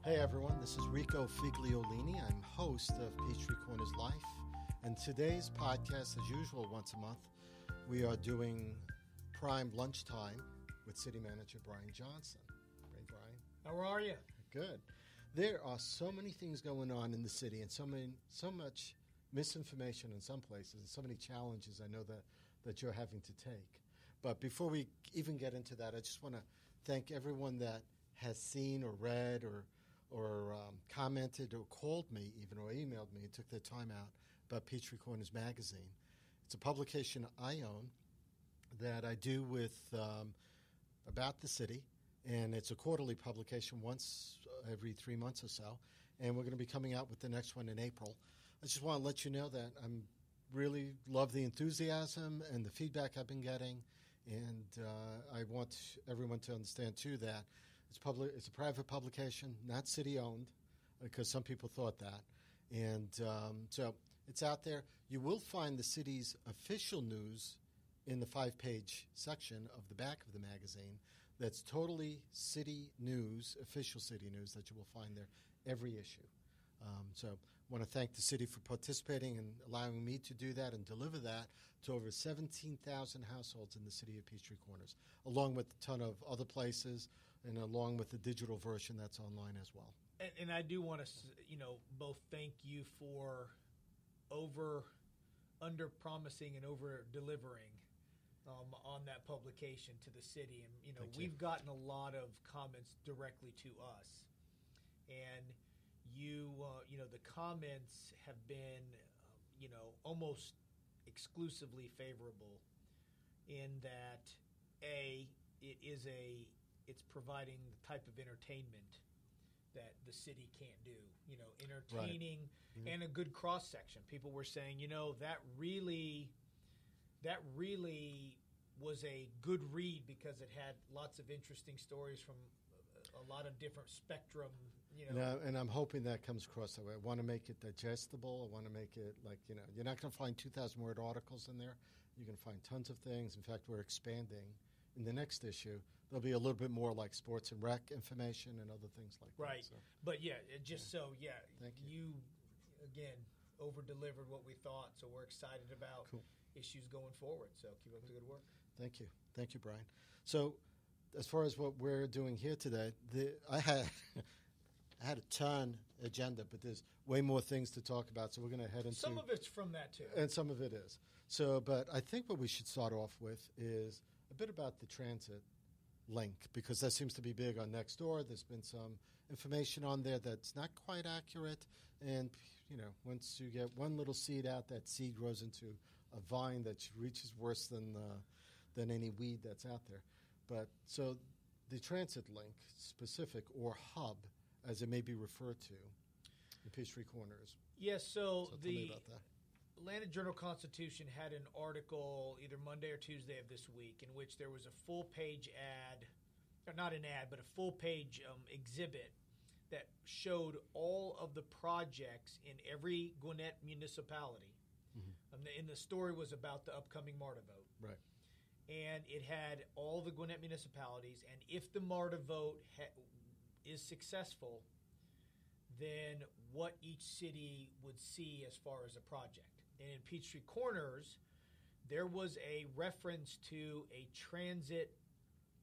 Hey everyone, this is Rico Figliolini. I'm host of Peachtree Corners Life. And today's podcast, as usual, once a month, we are doing Prime Lunchtime with City Manager Brian Johnson. Hey, Brian. How are you? Good. There are so many things going on in the city and so much misinformation in some places and so many challenges I know that you're having to take. But before we even get into that, I just want to thank everyone that has seen or read or commented or called me even or emailed me and took their time out about Peachtree Corners magazine. It's a publication I own that I do with about the city, and it's a quarterly publication once every 3 months or so, and we're going to be coming out with the next one in April. I just want to let you know that I really love the enthusiasm and the feedback I've been getting, and I want everyone to understand, too, that it's a private publication, not city-owned, because some people thought that. And so it's out there. You will find the city's official news in the 5-page section of the back of the magazine. That's totally city news, official city news that you will find there every issue. So I want to thank the city for participating and allowing me to do that and deliver that to over 17,000 households in the city of Peachtree Corners, along with a ton of other places and along with the digital version that's online as well. And I do want to, both thank you for under promising and over delivering on that publication to the city. And we've gotten a lot of comments directly to us, and the comments have been, almost exclusively favorable in that it's providing the type of entertainment that the city can't do, entertaining right. And a good cross section. People were saying, that really was a good read because it had lots of interesting stories from a lot of different spectrum, And I'm hoping that comes across that way. I want to make it digestible. I want to make it you're not going to find 2,000-word articles in there. You're going to find tons of things. In fact, we're expanding. In the next issue, there'll be a little bit more like sports and rec information and other things like that. Right. So. But, Thank you. You, again, over-delivered what we thought, so we're excited about issues going forward. So keep up the good work. Thank you. Thank you, Brian. So as far as what we're doing here today, I had a ton agenda, but there's way more things to talk about, so we're going to head into... Some of it's from that, too. And some of it is. So, but I think what we should start off with is a bit about the transit link, because that seems to be big on Nextdoor. There's been some information on there that's not quite accurate, and, once you get one little seed out, that seed grows into a vine that reaches worse than any weed that's out there. But so the transit link specific, or hub, as it may be referred to, in Peachtree Corners. Yes, so tell me about that. Atlanta Journal-Constitution had an article either Monday or Tuesday of this week in which there was a full-page ad, or not an ad, but a full-page exhibit that showed all of the projects in every Gwinnett municipality. Mm-hmm. And the story was about the upcoming MARTA vote. Right. And it had all the Gwinnett municipalities, and if the MARTA vote is successful, then what each city would see as far as a project. And in Peachtree Corners, there was a reference to a transit,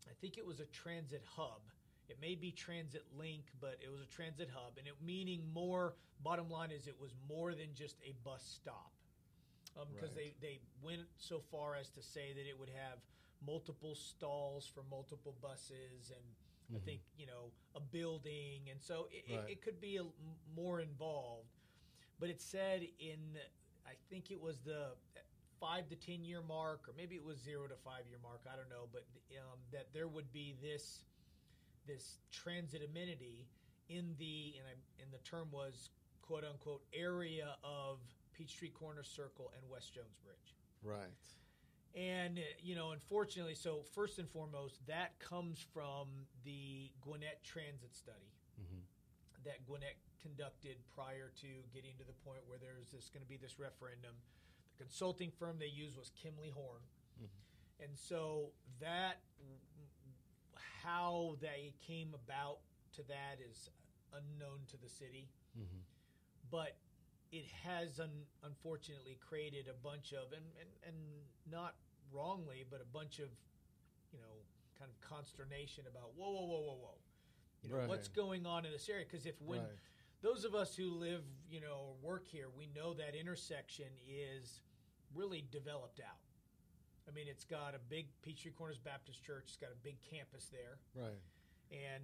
I think it was a transit hub. It may be transit link, but it was a transit hub. And it meaning more, bottom line is it was more than just a bus stop. Because they went so far as to say that it would have multiple stalls for multiple buses and I think, a building. And so it could be more involved. But it said I think it was the 5 to 10 year mark, or maybe it was 0 to 5 year mark. I don't know. But that there would be this transit amenity in the term was, quote unquote, area of Peachtree Corners Circle and West Jones Bridge. Right. And, unfortunately, so first and foremost, that comes from the Gwinnett Transit Study that Gwinnett conducted prior to getting to the point where there's going to be this referendum. The consulting firm they used was Kimley Horn. And so how they came about to that is unknown to the city. Mm-hmm. But it has unfortunately created a bunch of, and not wrongly, but a bunch of, kind of consternation about, whoa. What's going on in this area? Because when those of us who live, or work here, we know that intersection is really developed out. I mean, it's got a big Peachtree Corners Baptist Church. It's got a big campus there. Right. And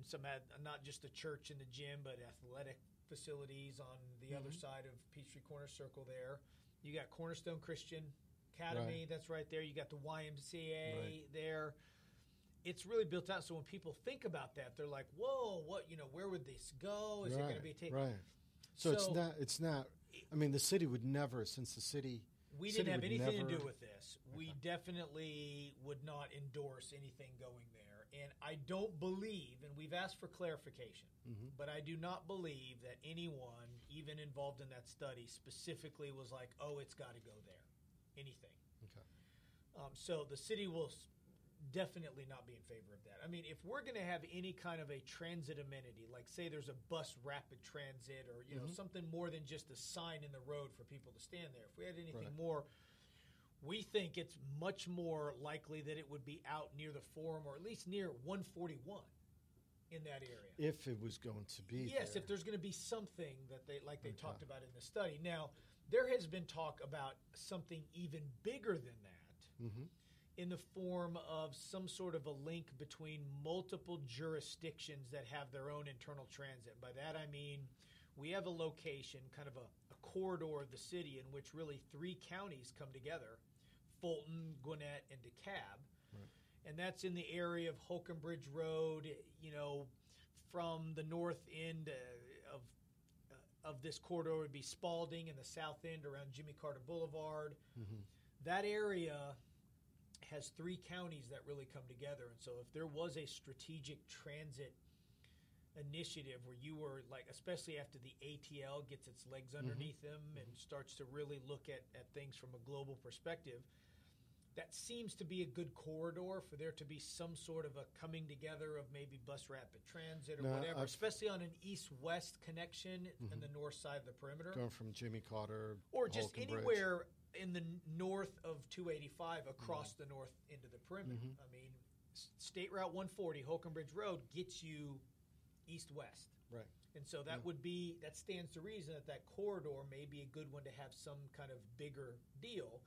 not just a church and the gym, but athletic facilities on the other side of Peachtree Corners Circle there. You got Cornerstone Christian Academy, that's right there. You got the YMCA there. It's really built out. So when people think about that, they're like, whoa, what, where would this go? Is it going to be taken? Right. So it's not, I mean, the city would never, since the city... We didn't have anything to do with this. Okay. We definitely would not endorse anything going there. And I don't believe, and we've asked for clarification, but I do not believe that anyone, even involved in that study, specifically was like, oh, it's got to go there. Anything. Okay. So the city will definitely not be in favor of that. I mean, if we're going to have any kind of a transit amenity, like say there's a bus rapid transit or, something more than just a sign in the road for people to stand there. If we had anything more, we think it's much more likely that it would be out near the Forum or at least near 141 in that area. If it was going to be Yes, there. if there's going to be something that they talked about in the study. Now, there has been talk about something even bigger than that. In the form of some sort of a link between multiple jurisdictions that have their own internal transit. By that I mean we have a location, kind of a corridor of the city in which really 3 counties come together, Fulton, Gwinnett, and DeKalb. Right. And that's in the area of Holcomb Bridge Road, from the north end of this corridor would be Spalding, and the south end around Jimmy Carter Boulevard. That area has 3 counties that really come together. And so if there was a strategic transit initiative where you were like, especially after the ATL gets its legs underneath them and starts to really look at things from a global perspective, that seems to be a good corridor for there to be some sort of a coming together of maybe bus rapid transit or whatever, especially on an east-west connection in the north side of the perimeter. Going from Jimmy Carter, or just Holcomb anywhere in the north of 285 across the north end of the perimeter. I mean, State Route 140, Holcomb Bridge Road, gets you east-west. Right. And so that that stands to reason that corridor may be a good one to have some kind of bigger deal.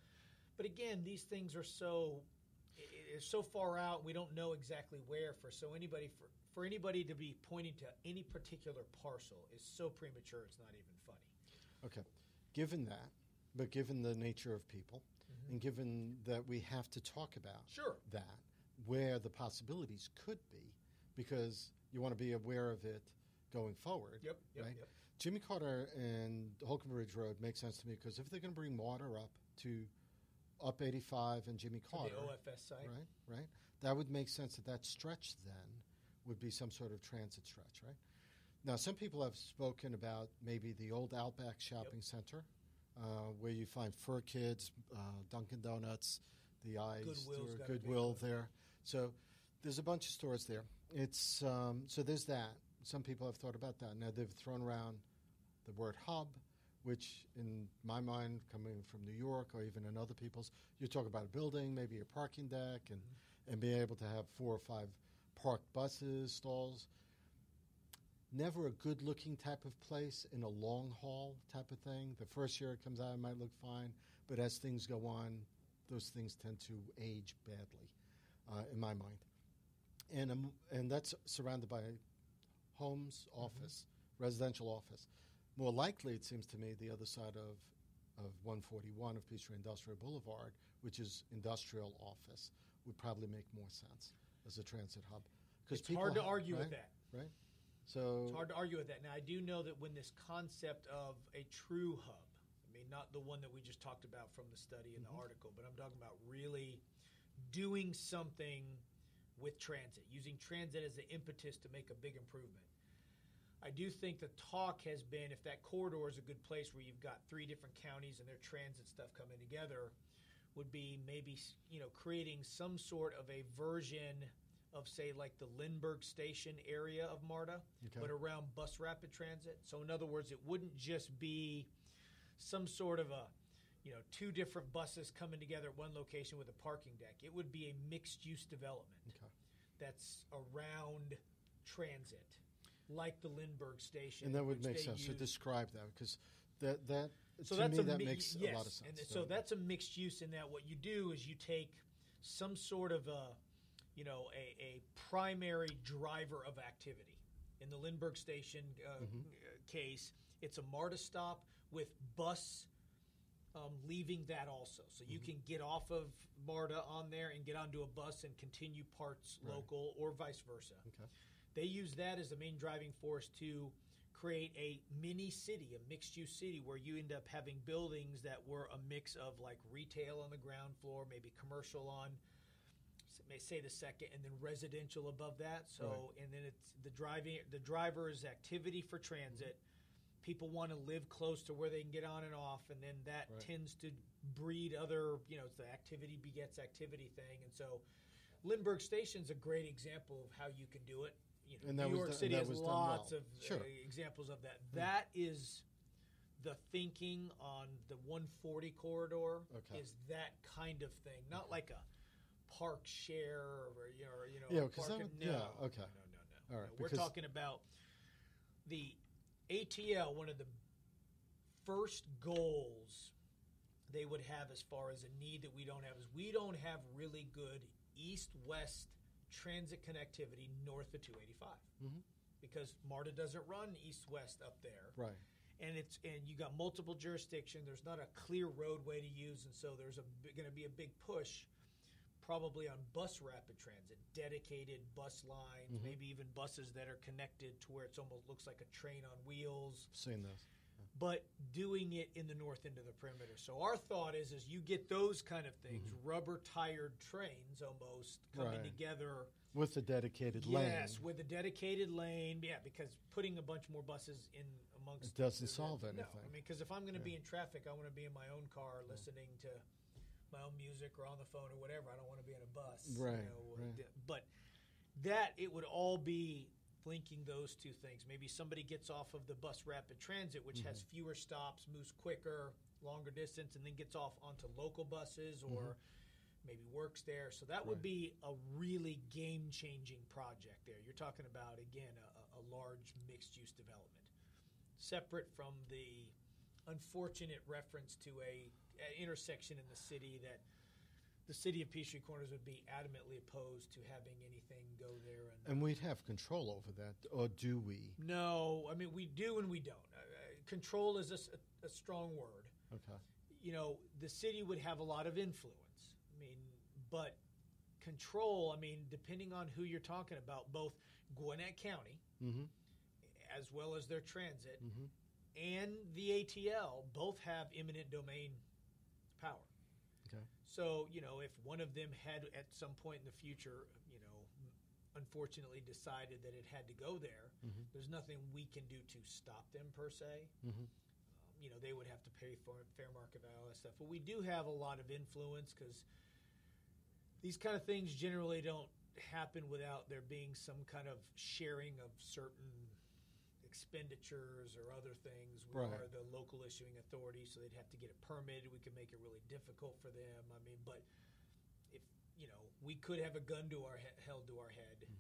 But again, these things are so far out, we don't know exactly where. For anybody to be pointing to any particular parcel is so premature, it's not even funny. Okay. Given that, but given the nature of people, and given that we have to talk about that, where the possibilities could be, because you want to be aware of it going forward. Yep. Jimmy Carter and Holcomb Ridge Road makes sense to me because if they're going to bring MARTA up 85 and Jimmy Carter, the OFS site, right, that would make sense that stretch then would be some sort of transit stretch, right? Now, some people have spoken about maybe the old Outback Shopping Center, where you find Fur Kids, Dunkin' Donuts, the Goodwill there. So there's a bunch of stores there. It's so there's that. Some people have thought about that. Now they've thrown around the word hub, which in my mind, coming from New York or even in other people's, you talk about a building, maybe a parking deck, and being able to have 4 or 5 parked buses, stalls. Never a good-looking type of place in a long haul type of thing. The first year it comes out, it might look fine, but as things go on, those things tend to age badly, in my mind. And that's surrounded by homes, office, residential office. More likely, it seems to me, the other side of 141 of Peachtree Industrial Boulevard, which is industrial office, would probably make more sense as a transit hub. It's hard to argue with that. Right? So it's hard to argue with that. Now, I do know that when this concept of a true hub, I mean, not the one that we just talked about from the study in the article, but I'm talking about really doing something with transit, using transit as the impetus to make a big improvement. I do think the talk has been, if that corridor is a good place where you've got 3 different counties and their transit stuff coming together, would be maybe, creating some sort of a version of, say, like the Lindbergh Station area of MARTA, but around bus rapid transit. So in other words, it wouldn't just be some sort of a, two different buses coming together at one location with a parking deck. It would be a mixed-use development that's around transit, like the Lindbergh Station. And that would make sense. So describe that, because that makes a lot of sense. And so that's a mixed use in that what you do is you take some sort of a primary driver of activity. In the Lindbergh Station case, it's a MARTA stop with bus leaving that also. So you can get off of MARTA on there and get onto a bus and continue parts local or vice versa. Okay. They use that as the main driving force to create a mini city, a mixed-use city, where you end up having buildings that were a mix of like retail on the ground floor, maybe commercial on, say the second, and then residential above that. So, and then it's the driver's activity for transit. People want to live close to where they can get on and off, and then that tends to breed other, it's the activity begets activity thing. And so Lindbergh Station's a great example of how you can do it. And New York City has lots of Sure. examples of that. That is the thinking on the 140 corridor is that kind of thing, not like a park share or Yeah, park. No. All right, we're talking about the ATL. One of the first goals they would have, as far as a need that we don't have, is we don't have really good east-west transit connectivity north of 285 because MARTA doesn't run east-west up there. Right. And you got multiple jurisdictions. There's not a clear roadway to use, and so there's going to be a big push probably on bus rapid transit, dedicated bus lines, maybe even buses that are connected to where it almost looks like a train on wheels. Seen those. But doing it in the north end of the perimeter. So our thought is you get those kind of things, rubber-tired trains almost coming together. With a dedicated lane. Yes, with a dedicated lane. Yeah, because putting a bunch more buses in amongst... It doesn't solve anything. No, I mean, because if I'm going to be in traffic, I want to be in my own car listening to my own music or on the phone or whatever. I don't want to be on a bus. Right. But that, it would all be linking those two things. Maybe somebody gets off of the bus rapid transit, which has fewer stops, moves quicker, longer distance, and then gets off onto local buses or maybe works there. So that would be a really game-changing project there. You're talking about, again, a large mixed-use development. Separate from the unfortunate reference to an intersection in the city that the City of Peachtree Corners would be adamantly opposed to having anything go there. And we'd have control over that, or do we? No, I mean, we do and we don't. Control is a strong word. Okay. The city would have a lot of influence. I mean, but control, I mean, depending on who you're talking about, both Gwinnett County, as well as their transit, and the ATL, both have eminent domain power. Okay. So, if one of them had at some point in the future, unfortunately decided that it had to go there, there's nothing we can do to stop them per se. They would have to pay for fair market value, all that stuff. But we do have a lot of influence because these kind of things generally don't happen without there being some kind of sharing of certain expenditures or other things. We are the local issuing authority, so they'd have to get it permitted. We could make it really difficult for them. I mean, but if we could have a gun to our held to our head and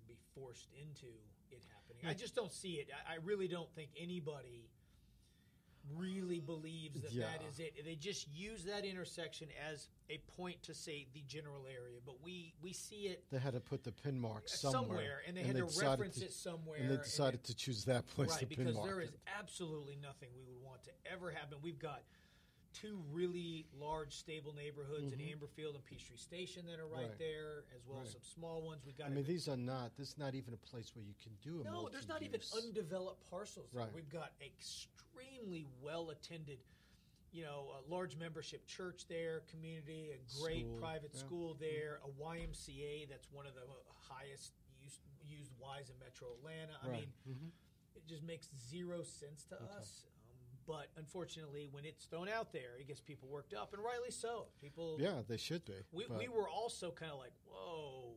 be forced into it happening. I just don't see it. I really don't think anybody really believes that is it. They just use that intersection as a point to say the general area, but we see it. They had to put the pin mark somewhere, and they had to reference it somewhere. And they decided to choose that place to pin mark. Right, because there is absolutely nothing we would want to ever happen. We've got two really large, stable neighborhoods in Amberfield and Peachtree Station that are right there, as well as some small ones. We've got. This is not even a place where you can do a multi-use. No, there's not even undeveloped parcels. Right. We've got extremely well-attended, a large membership church there, community, a great private school there, a YMCA that's one of the highest used Ys in Metro Atlanta. I mean, it just makes zero sense to us. But unfortunately, when it's thrown out there, it gets people worked up, and rightly so. People, they should be. We were also kind of like, whoa,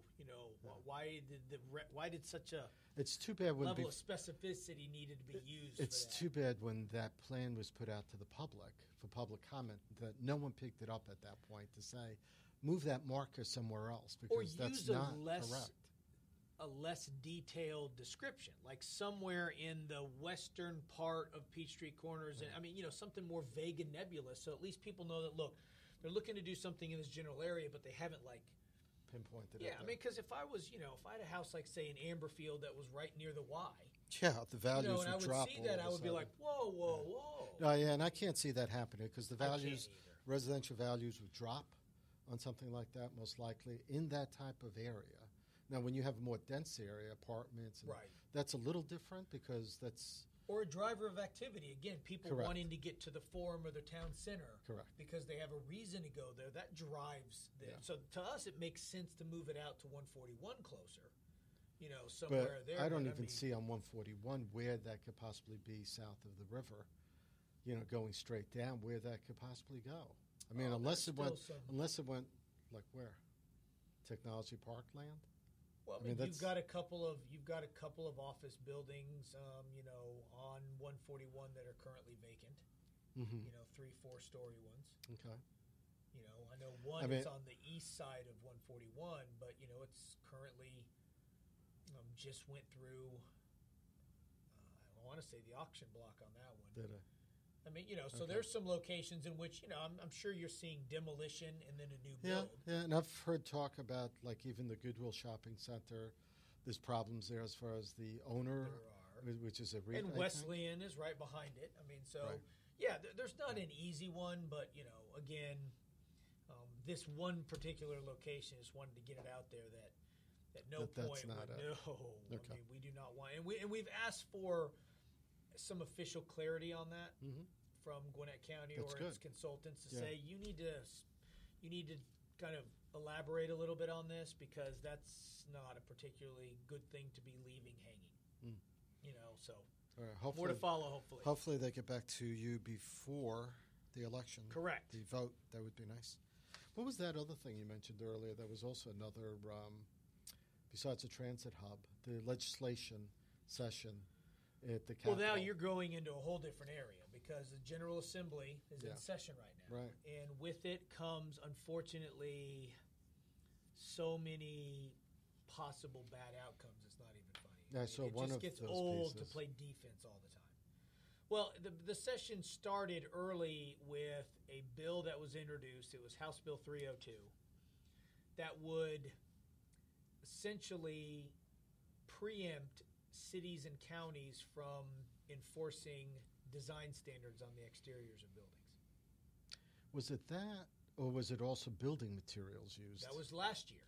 Why did such a it's too bad when level of specificity needed to be used? It's for that? too bad when that plan was put out to the public for public comment that no one picked it up at that point to say, move that marker somewhere else because that's not correct. A less detailed description, like somewhere in the western part of Peachtree Corners, and something more vague and nebulous, so at least people know that look, they're looking to do something in this general area, but they haven't pinpointed. Yeah, because if I was, if I had a house like say in Amberfield that was right near the Y, the values would drop. And I would see that, I would be like, whoa. And I can't see that happening because the residential values would drop on something like that most likely in that type of area. Now, when you have a more dense area, apartments, that's a little different because that's... Or a driver of activity. Again, people wanting to get to the Forum or the town center. Correct. Because they have a reason to go there. That drives them. Yeah. So to us, it makes sense to move it out to 141 closer. Somewhere there. I don't even see on 141 where that could possibly be south of the river, going straight down, where that could possibly go. I mean, unless it went like where? Technology Park land? Well, you've got a couple of office buildings, on 141 that are currently vacant. 3-4 story ones. Okay. I know one is on the east side of 141, but it's currently just went through. I want to say the auction block on that one. Did it? So there's some locations in which, I'm sure you're seeing demolition and then a new build. Yeah, and I've heard talk about, like, even the Goodwill Shopping Center. There's problems there as far as the owner, which is a and Wesleyan is right behind it. There's not an easy one, but, again, this one particular location just wanted to get it out there that at no point we do not want, and we've asked for some official clarity on that from Gwinnett County its consultants to say you need to kind of elaborate a little bit on this because that's not a particularly good thing to be leaving hanging. So more to follow. Hopefully they get back to you before the election. Correct. The vote, that would be nice. What was that other thing you mentioned earlier? That was also another besides the transit hub, the legislation session. At the Capitol. Well, now you're going into a whole different area because the General Assembly is in session right now. Right. And with it comes, unfortunately, so many possible bad outcomes, it's not even funny. Yeah, so it just gets old to play defense all the time. Well, the session started early with a bill that was introduced. It was House Bill 302 that would essentially preempt cities and counties from enforcing design standards on the exteriors of buildings. Was it that, or was it also building materials used? That was last year.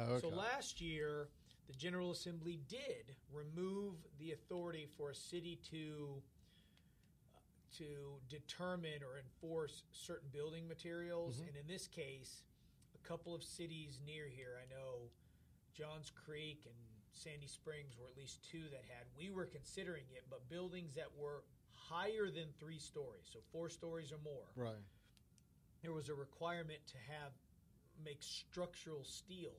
Okay. So last year, the General Assembly did remove the authority for a city to determine or enforce certain building materials. And in this case, a couple of cities near here, I know Johns Creek and Sandy Springs were at least two that had. We were considering it, but buildings that were higher than 3 stories, so 4 stories or more. Right. There was a requirement to make structural steel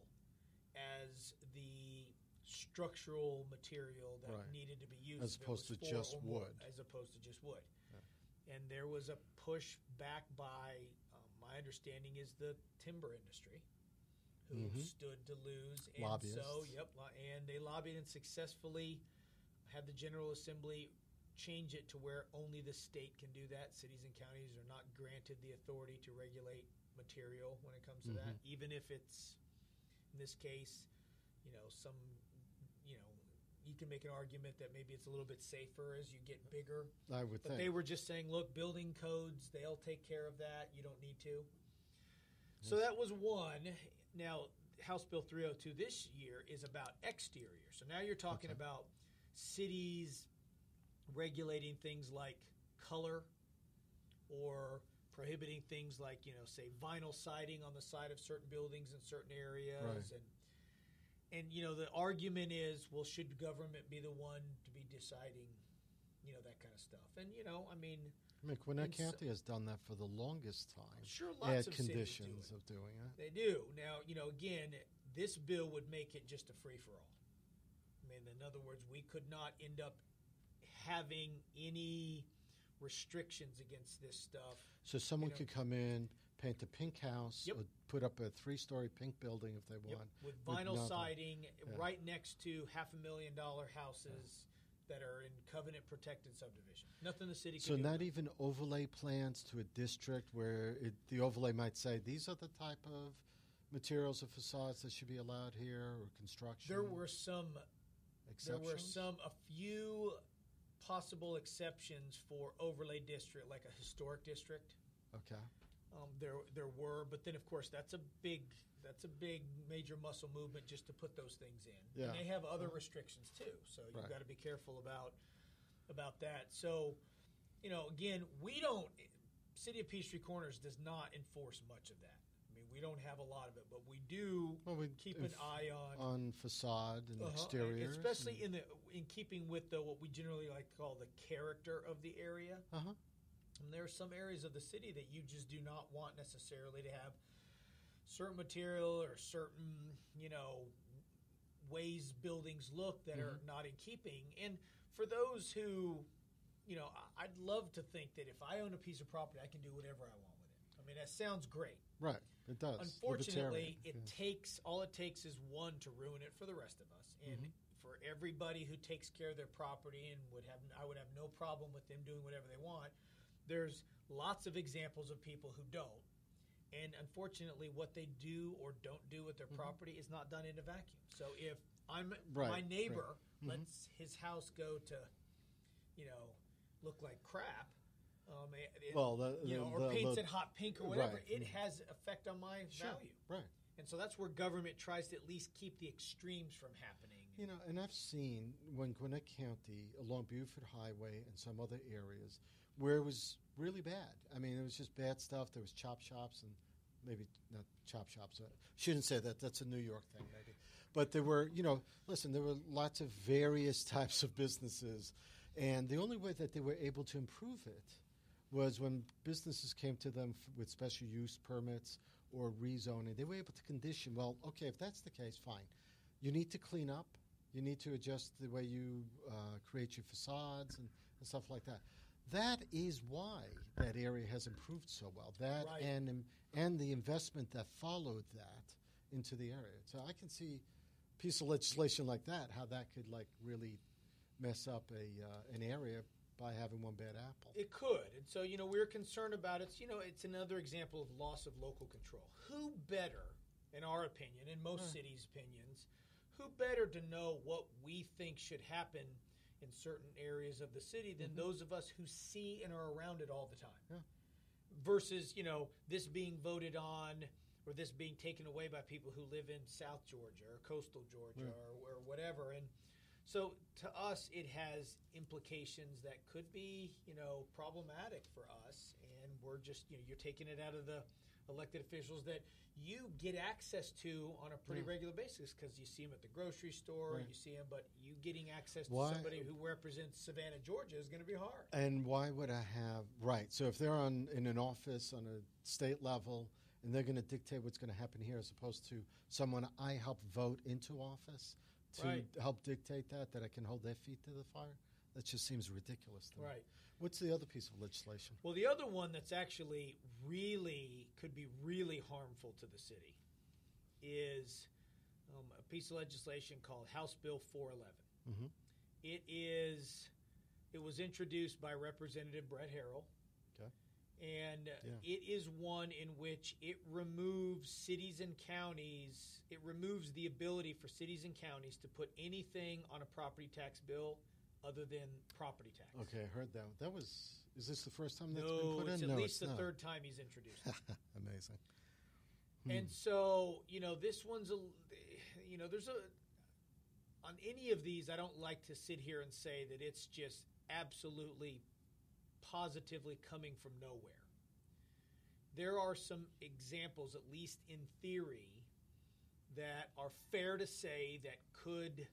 as the structural material that needed to be used. As opposed to just wood. As opposed to just wood. Yeah. And there was a push back by, my understanding is the timber industry, who stood to lose. And lobbyists. And they lobbied and successfully had the General Assembly change it to where only the state can do that. Cities and counties are not granted the authority to regulate material when it comes to that, even if it's, in this case, you can make an argument that maybe it's a little bit safer as you get bigger. I would think. But they were just saying, look, building codes, they'll take care of that. You don't need to. So that was one. Now, House Bill 302 this year is about exterior. So now you're talking about cities regulating things like color or prohibiting things like, say, vinyl siding on the side of certain buildings in certain areas. Right. And the argument is, well, should government be the one to be deciding, that kind of stuff? And, Gwinnett County has done that for the longest time. Sure, lots of conditions cities of doing it. They do. Now, again, this bill would make it just a free-for-all. I mean, in other words, we could not end up having any restrictions against this stuff. So someone could come in, paint a pink house, Yep. or put up a 3-story pink building if they want. With vinyl nothing. siding right next to $500,000 houses that are in covenant-protected subdivision. Nothing the city can So do. not even overlay plans to a district where the overlay might say, these are the type of materials or facades that should be allowed here, or construction? There were exceptions? a few possible exceptions for overlay district, like a historic district. Okay. There were, but then of course that's a big major muscle movement just to put those things in. Yeah. And they have other restrictions too, so you've Right. got to be careful about that. So, again, City of Peachtree Corners does not enforce much of that. I mean, we don't have a lot of it, but we do keep an eye on facade and exteriors, especially in keeping with what we generally like to call the character of the area. And there are some areas of the city that you just do not want necessarily to have certain material or certain, ways buildings look that are not in keeping. And for those who, I'd love to think that if I own a piece of property, I can do whatever I want with it. I mean, that sounds great. Right, it does. Unfortunately, all it takes is one to ruin it for the rest of us. And for everybody who takes care of their property and I would have no problem with them doing whatever they want. There's lots of examples of people who don't. And unfortunately, what they do or don't do with their property is not done in a vacuum. So if my neighbor lets his house go to, look like crap, or paints it hot pink or whatever, it has effect on my value. Right. And so that's where government tries to at least keep the extremes from happening. And I've seen when Gwinnett County, along Beaufort Highway and some other areas, where it was really bad. I mean, it was just bad stuff. There was chop shops and maybe not chop shops. Shouldn't say that. That's a New York thing, maybe. But there were, there were lots of various types of businesses. And the only way that they were able to improve it was when businesses came to them with special use permits or rezoning. They were able to condition, well, okay, if that's the case, fine. You need to clean up. You need to adjust the way you create your facades and stuff like that. That is why that area has improved so well. That and the investment that followed that into the area. So I can see a piece of legislation like that, how that could really mess up an area by having one bad apple. It could. And so, we're concerned about it. It's another example of loss of local control. Who better, in our opinion, in most cities' opinions, who better to know what we think should happen in certain areas of the city than those of us who see and are around it all the time? Yeah. Versus, this being voted on or this being taken away by people who live in South Georgia or coastal Georgia or whatever. And so to us, it has implications that could be, problematic for us. And we're just, you're taking it out of the elected officials that you get access to on a pretty regular basis because you see them at the grocery store, you see them, but you getting access to somebody who represents Savannah, Georgia is going to be hard. And why would I have, so if they're in an office on a state level and they're going to dictate what's going to happen here as opposed to someone I help vote into office to help dictate that I can hold their feet to the fire, that just seems ridiculous to me. Right. What's the other piece of legislation? Well, the other one that's actually could be really harmful to the city is a piece of legislation called House Bill 411. It was introduced by Representative Brett Harrell. Okay. And it is one in which it removes cities and counties. It removes the ability for cities and counties to put anything on a property tax bill other than property tax. Okay, I heard that. Is this the first time that's been put in? It's at No, least it's the not. third time he's introduced it. Amazing. And so, this one's there's on any of these, I don't like to sit here and say that it's just absolutely positively coming from nowhere. There are some examples, at least in theory, that are fair to say that could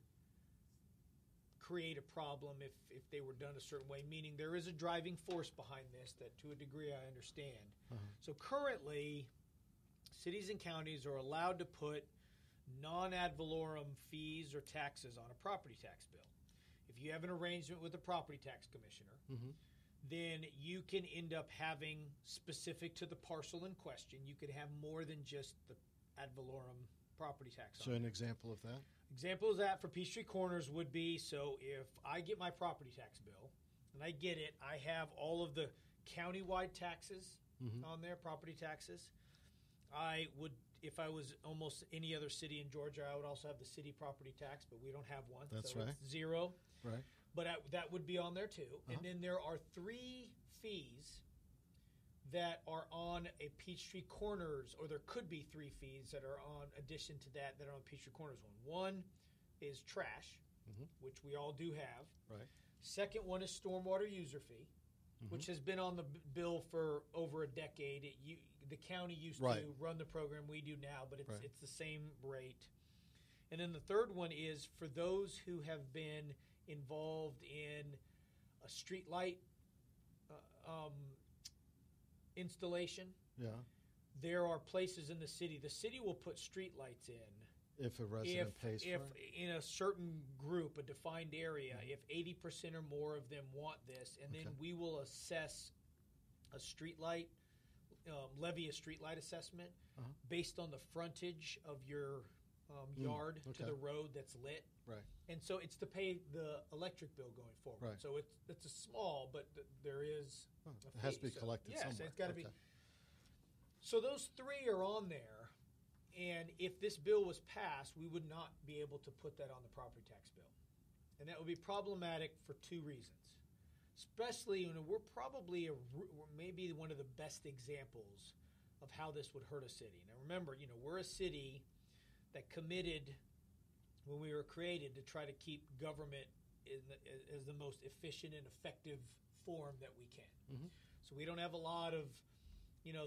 create a problem if they were done a certain way, meaning there is a driving force behind this that to a degree I understand. So currently, cities and counties are allowed to put non-ad valorem fees or taxes on a property tax bill. If you have an arrangement with the property tax commissioner, then you can end up having, specific to the parcel in question, you could have more than just the ad valorem property tax. So an example of that? Example of that for Peachtree Corners would be, so if I get my property tax bill, and I get it, I have all of the countywide taxes on there, property taxes. I would, if I was almost any other city in Georgia, I would also have the city property tax, but we don't have one. That's so right. It's zero. Right. But that would be on there too. And then there are 3 fees that are on a Peachtree Corners, or there could be 3 fees that are on addition to that are on Peachtree Corners one. One is trash, which we all do have. Right. Second one is stormwater user fee, which has been on the bill for over a decade. The county used to run the program, we do now, but it's the same rate. And then the third one is for those who have been involved in a street light installation. Yeah. There are places in the city will put street lights in. If a resident pays for it? In a certain group, a defined area, if 80% or more of them want this, and then we will assess a street light, levy a street light assessment based on the frontage of your yard to the road that's lit. Right. And so it's to pay the electric bill going forward. Right. So it's a small, but there is a It fee. has to be collected somewhere. Yes, it's got to be. So those 3 are on there, and if this bill was passed, we would not be able to put that on the property tax bill. And that would be problematic for 2 reasons. Especially, we're probably maybe one of the best examples of how this would hurt a city. Now remember, we're a city that committed when we were created to try to keep government as the most efficient and effective form that we can. So we don't have a lot of,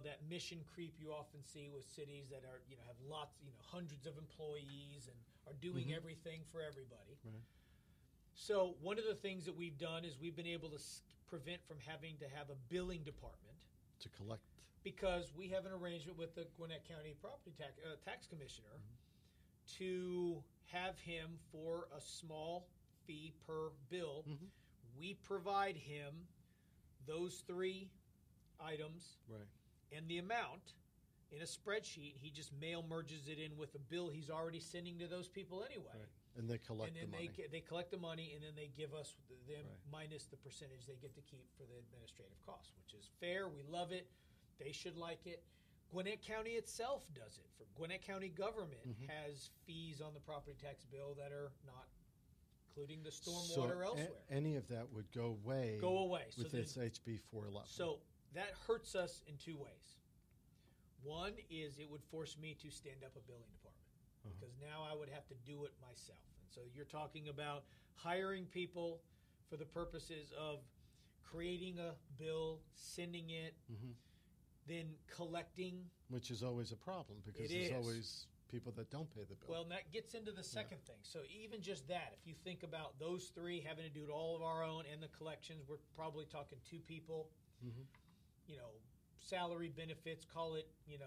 that mission creep you often see with cities that are, have lots, hundreds of employees and are doing everything for everybody. Right. So one of the things that we've done is we've been able to prevent from having to have a billing department To collect. because we have an arrangement with the Gwinnett County Property Tax Commissioner to have him for a small fee per bill. We provide him those 3 items and the amount in a spreadsheet. He just mail merges it in with a bill he's already sending to those people anyway. Right. And they collect the money. They collect the money, and then they give us them minus the percentage they get to keep for the administrative costs, which is fair. We love it. They should like it. Gwinnett County itself does it. For Gwinnett County government has fees on the property tax bill that are not including the stormwater elsewhere. Any of that would go away. With this HB 411. So that hurts us in 2 ways. One is it would force me to stand up a billing department because now I would have to do it myself. And so you're talking about hiring people for the purposes of creating a bill, sending it, then collecting. Which is always a problem because there's always people that don't pay the bill. Well, and that gets into the second thing. So even just that, if you think about those 3 having to do it all of our own and the collections, we're probably talking 2 people. Salary, benefits, call it, $200,000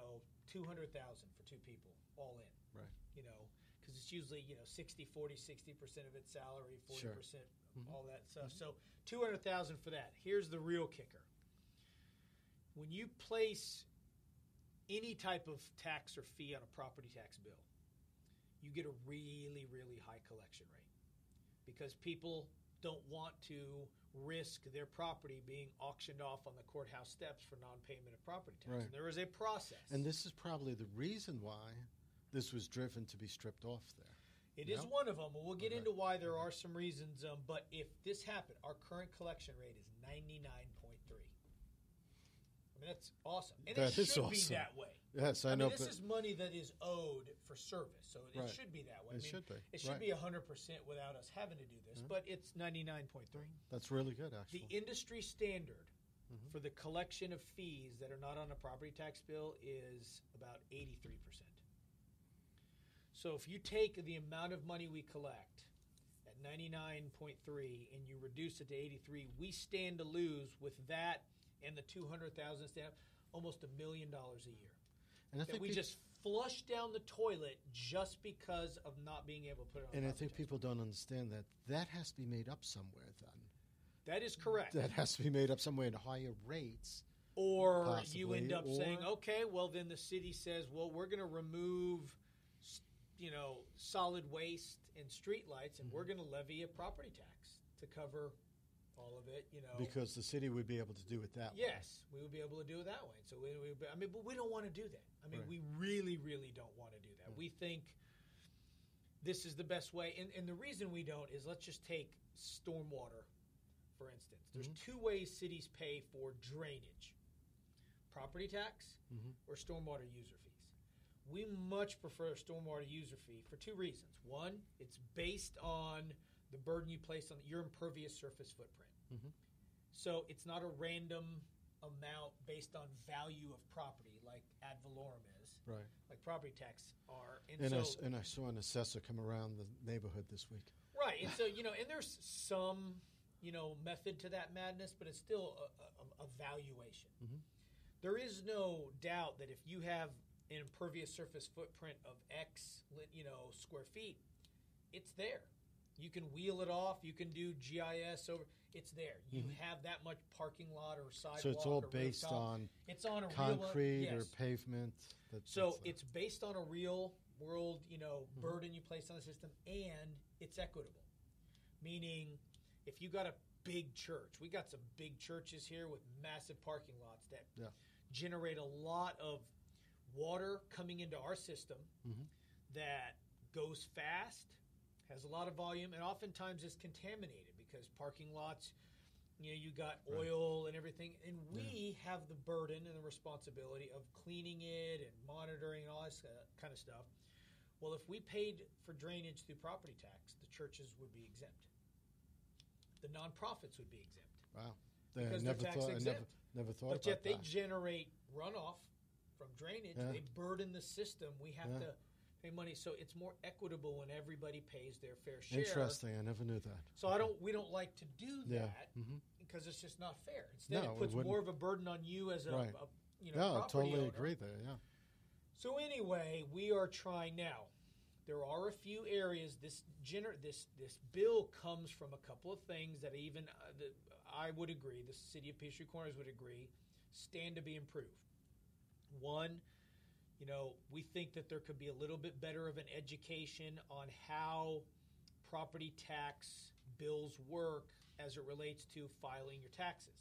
for 2 people, all in. Right. Because it's usually, 60, 40, 60% of its salary, 40%, all that stuff. So $200,000 for that. Here's the real kicker. When you place any type of tax or fee on a property tax bill, you get a really, really high collection rate because people don't want to risk their property being auctioned off on the courthouse steps for non-payment of property tax. Right. And there is a process. And this is probably the reason why this was driven to be stripped off there. It is one of them. We'll get into why there are some reasons. But if this happened, our current collection rate is 99.3. I mean, that's awesome. And it should be that way. Yes, I know. This is money that is owed for service, so it should be that way. It should be. It should be 100% without us having to do this, but it's 99.3. That's really good, actually. The industry standard for the collection of fees that are not on a property tax bill is about 83%. So if you take the amount of money we collect at 99.3 and you reduce it to 83, we stand to lose with that and the $200,000 stand almost $1 million a year. And I that think we just flush down the toilet just because of not being able to put it on. And I think people don't understand that has to be made up somewhere. Then that is correct. that has to be made up somewhere in higher rates. Or possibly, you end up saying, okay, well then the city says, well, we're going to remove, solid waste and streetlights, and we're going to levy a property tax to cover all of it. Because the city would be able to do it that way. Yes, we would be able to do it that way. So but we don't want to do that. Right. We really, really don't want to do that. We think this is the best way, and the reason we don't is, let's just take stormwater, for instance. There's two ways cities pay for drainage: property tax or stormwater user fees. We much prefer a stormwater user fee for two reasons. One, it's based on the burden you place on your impervious surface footprint. So it's not a random amount based on value of property like ad valorem is, Right. like property tax are. And I saw an assessor come around the neighborhood this week. Right, and so, and there's some, method to that madness, but it's still a valuation. There is no doubt that if you have an impervious surface footprint of X, square feet, it's there. You can wheel it off. You can do GIS over. It's there. You have that much parking lot or sidewalk. So it's all or based rooftop. on it's on a concrete real, or pavement. So it's based on a real world, burden you place on the system, and it's equitable. Meaning, if you got a big church, we got some big churches here with massive parking lots that generate a lot of water coming into our system that goes fast, has a lot of volume, and oftentimes is contaminated because parking lots, you got oil and everything, and we have the burden and the responsibility of cleaning it and monitoring and all that kind of stuff. Well, if we paid for drainage through property tax, the churches would be exempt. The nonprofits would be exempt. Wow. Because they're tax exempt. Never thought but about yet they that. generate runoff from drainage. Yeah. They burden the system. We have to pay money. So it's more equitable when everybody pays their fair share. Interesting. I never knew that. So we don't like to do that because it's just not fair. Instead, it puts more of a burden on you as a property I totally owner. agree there, So anyway, we are trying now. There are a few areas. This bill comes from a couple of things that even I would agree, the City of Peachtree Corners would agree, stand to be improved. One, we think that there could be a little bit better of an education on how property tax bills work as it relates to filing your taxes,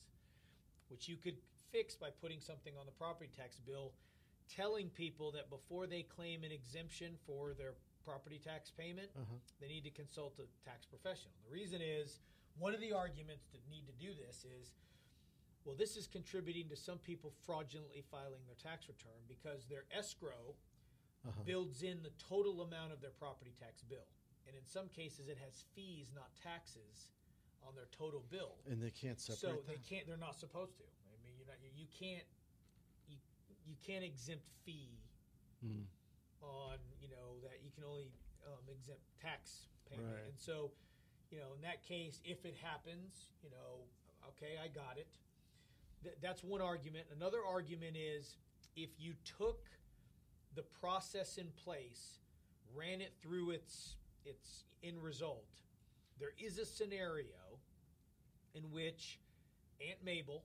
which you could fix by putting something on the property tax bill telling people that before they claim an exemption for their property tax payment, they need to consult a tax professional. The reason is, one of the arguments that need to do this is, well, this is contributing to some people fraudulently filing their tax return because their escrow builds in the total amount of their property tax bill. And in some cases, it has fees, not taxes, on their total bill. And they can't separate So that? they're not supposed to. I mean, you can't exempt fee on, that you can only exempt tax payment. Right. And so, in that case, if it happens, okay, I got it. That's one argument. Another argument is, if you took the process in place, ran it through its end result, there is a scenario in which Aunt Mabel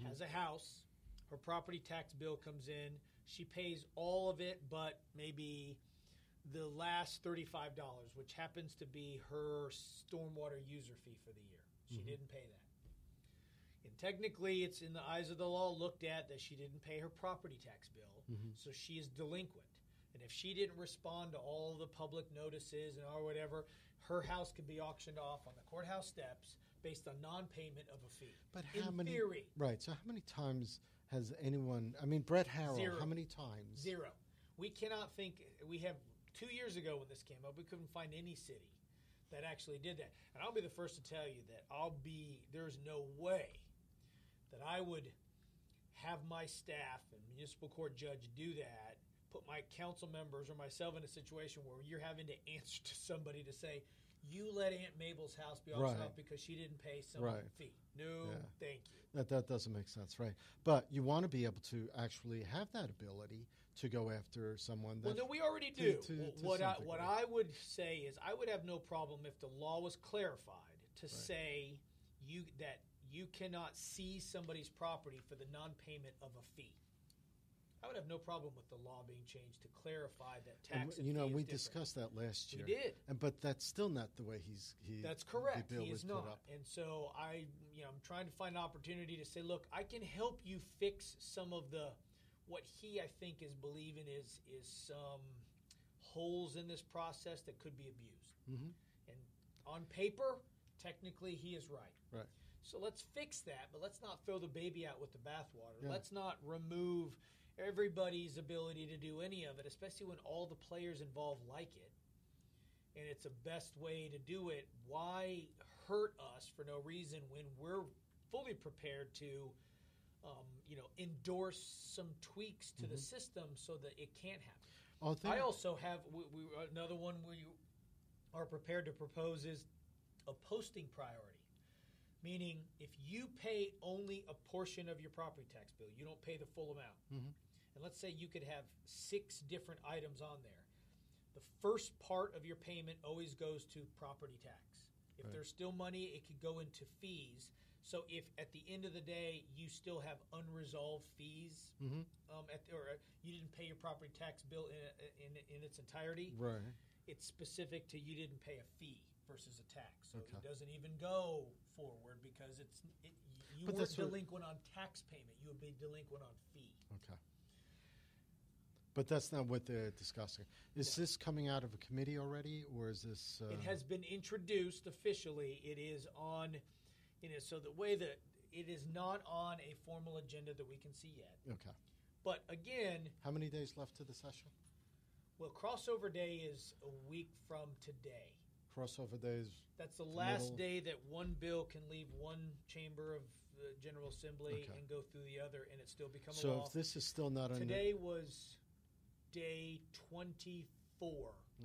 has a house, her property tax bill comes in, she pays all of it but maybe the last $35, which happens to be her stormwater user fee for the year. She didn't pay that. And technically, it's in the eyes of the law looked at that she didn't pay her property tax bill, so she is delinquent. And if she didn't respond to all the public notices or whatever, her house could be auctioned off on the courthouse steps based on non-payment of a fee. But in theory. Right, so how many times has anyone, Brett Harrell, Zero. how many times? Zero. We cannot think, we have 2 years ago when this came up, we couldn't find any city that actually did that. And I'll be the first to tell you that there's no way that I would have my staff and municipal court judge do that, put my council members or myself in a situation where you're having to answer to somebody to say, you let Aunt Mabel's house be auctioned off because she didn't pay some fee. No, thank you. That doesn't make sense, right? But you want to be able to actually have that ability to go after someone. Well, no, we already do. What I would say is I would have no problem if the law was clarified to say that you cannot seize somebody's property for the non-payment of a fee. I would have no problem with the law being changed to clarify that tax and fee is we different. discussed that last year. We did. But that's still not the way That's correct. the bill He was is put not. up. And so I'm trying to find an opportunity to say, look, I can help you fix some of what he, I think, is believing is some holes in this process that could be abused. Mm-hmm. And on paper, technically, he is right. Right. So let's fix that, but let's not throw the baby out with the bathwater. Yeah. Let's not remove everybody's ability to do any of it, especially when all the players involved like it. And it's the best way to do it. Why hurt us for no reason when we're fully prepared to endorse some tweaks to the system so that it can't happen? I also have another one we are prepared to propose is a posting priority. Meaning, if you pay only a portion of your property tax bill, you don't pay the full amount. Mm-hmm. And let's say you could have 6 different items on there. The first part of your payment always goes to property tax. If there's still money, it could go into fees. So if at the end of the day you still have unresolved fees, or you didn't pay your property tax bill in its entirety, right, it's specific to you didn't pay a fee versus a tax. So Okay. it doesn't even go forward because you weren't delinquent on tax payment. You would be delinquent on fee. Okay. But that's not what they're discussing. Is this coming out of a committee already, or is this? It has been introduced officially. It is on, so the way that it is not on a formal agenda that we can see yet. Okay. But again, how many days left to the session? Well, crossover day is a week from today. Crossover days. That's the last day that one bill can leave one chamber of the General Assembly and go through the other, and it still become a law. So if this is still not on today was day 24,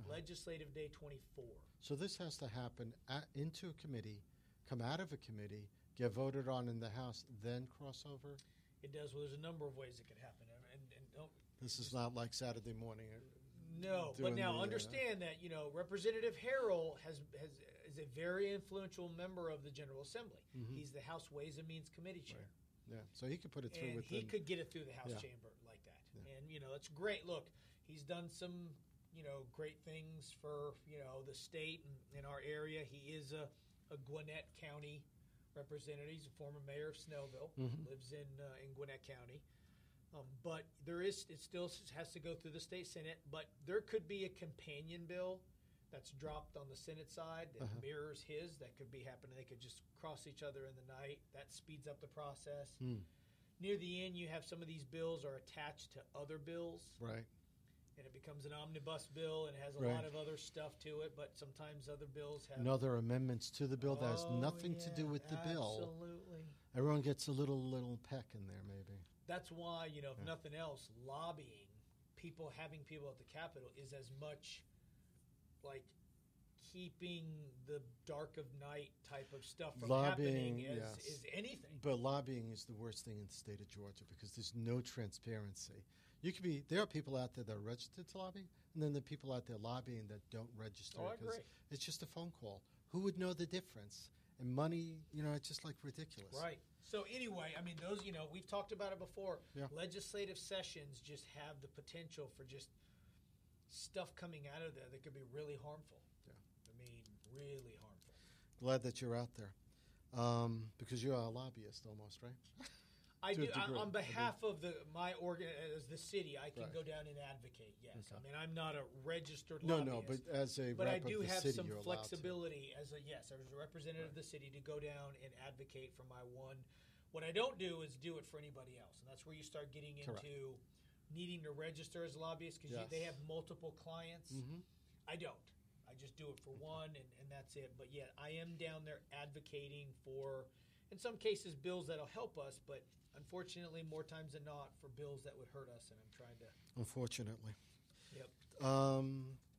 legislative day 24. So this has to happen into a committee, come out of a committee, get voted on in the House, then crossover? It does. Well, there's a number of ways it could happen. And don't, this is not like Saturday morning. No, but now understand that, Representative Harrell is a very influential member of the General Assembly. Mm-hmm. He's the House Ways and Means Committee chair. Right. Yeah, so he could put it through and he could get it through the House chamber like that. Yeah. And, it's great. Look, he's done some, great things for, the state and our area. He is a Gwinnett County representative. He's a former mayor of Snellville, lives in Gwinnett County. But it still has to go through the state Senate. But there could be a companion bill that's dropped on the Senate side that mirrors his. That could be happening. They could just cross each other in the night. That speeds up the process. Near the end, you have some of these bills are attached to other bills. Right. And it becomes an omnibus bill and has a lot of other stuff to it. But sometimes other bills have... And other amendments to the bill that has nothing to do with the bill. Absolutely. Everyone gets a little peck in there, maybe. That's why, if nothing else, lobbying, having people at the Capitol is as much like keeping the dark of night type of stuff from happening as anything. But lobbying is the worst thing in the state of Georgia because there's no transparency. There are people out there that are registered to lobby, and then there are people out there lobbying that don't register. Oh, I agree. It's just a phone call. Who would know the difference? And money, it's just like ridiculous. Right. So anyway, those, we've talked about it before. Yeah. Legislative sessions just have the potential for just stuff coming out of there that could be really harmful. Yeah. Really harmful. Glad that you're out there. Because you're a lobbyist almost, right? I do. On behalf of my as the city, I can go down and advocate. Yes, okay. I'm not a registered lobbyist. No, but as a but rep I do of the have city, some you're flexibility as a representative of the city to go down and advocate for my one. What I don't do is do it for anybody else, and that's where you start getting into needing to register as a lobbyist because they have multiple clients. I don't. I just do it for one, and that's it. But yet, I am down there advocating for, in some cases, bills that'll help us, but unfortunately, more times than not, for bills that would hurt us, and I'm trying to... Unfortunately. Yep. All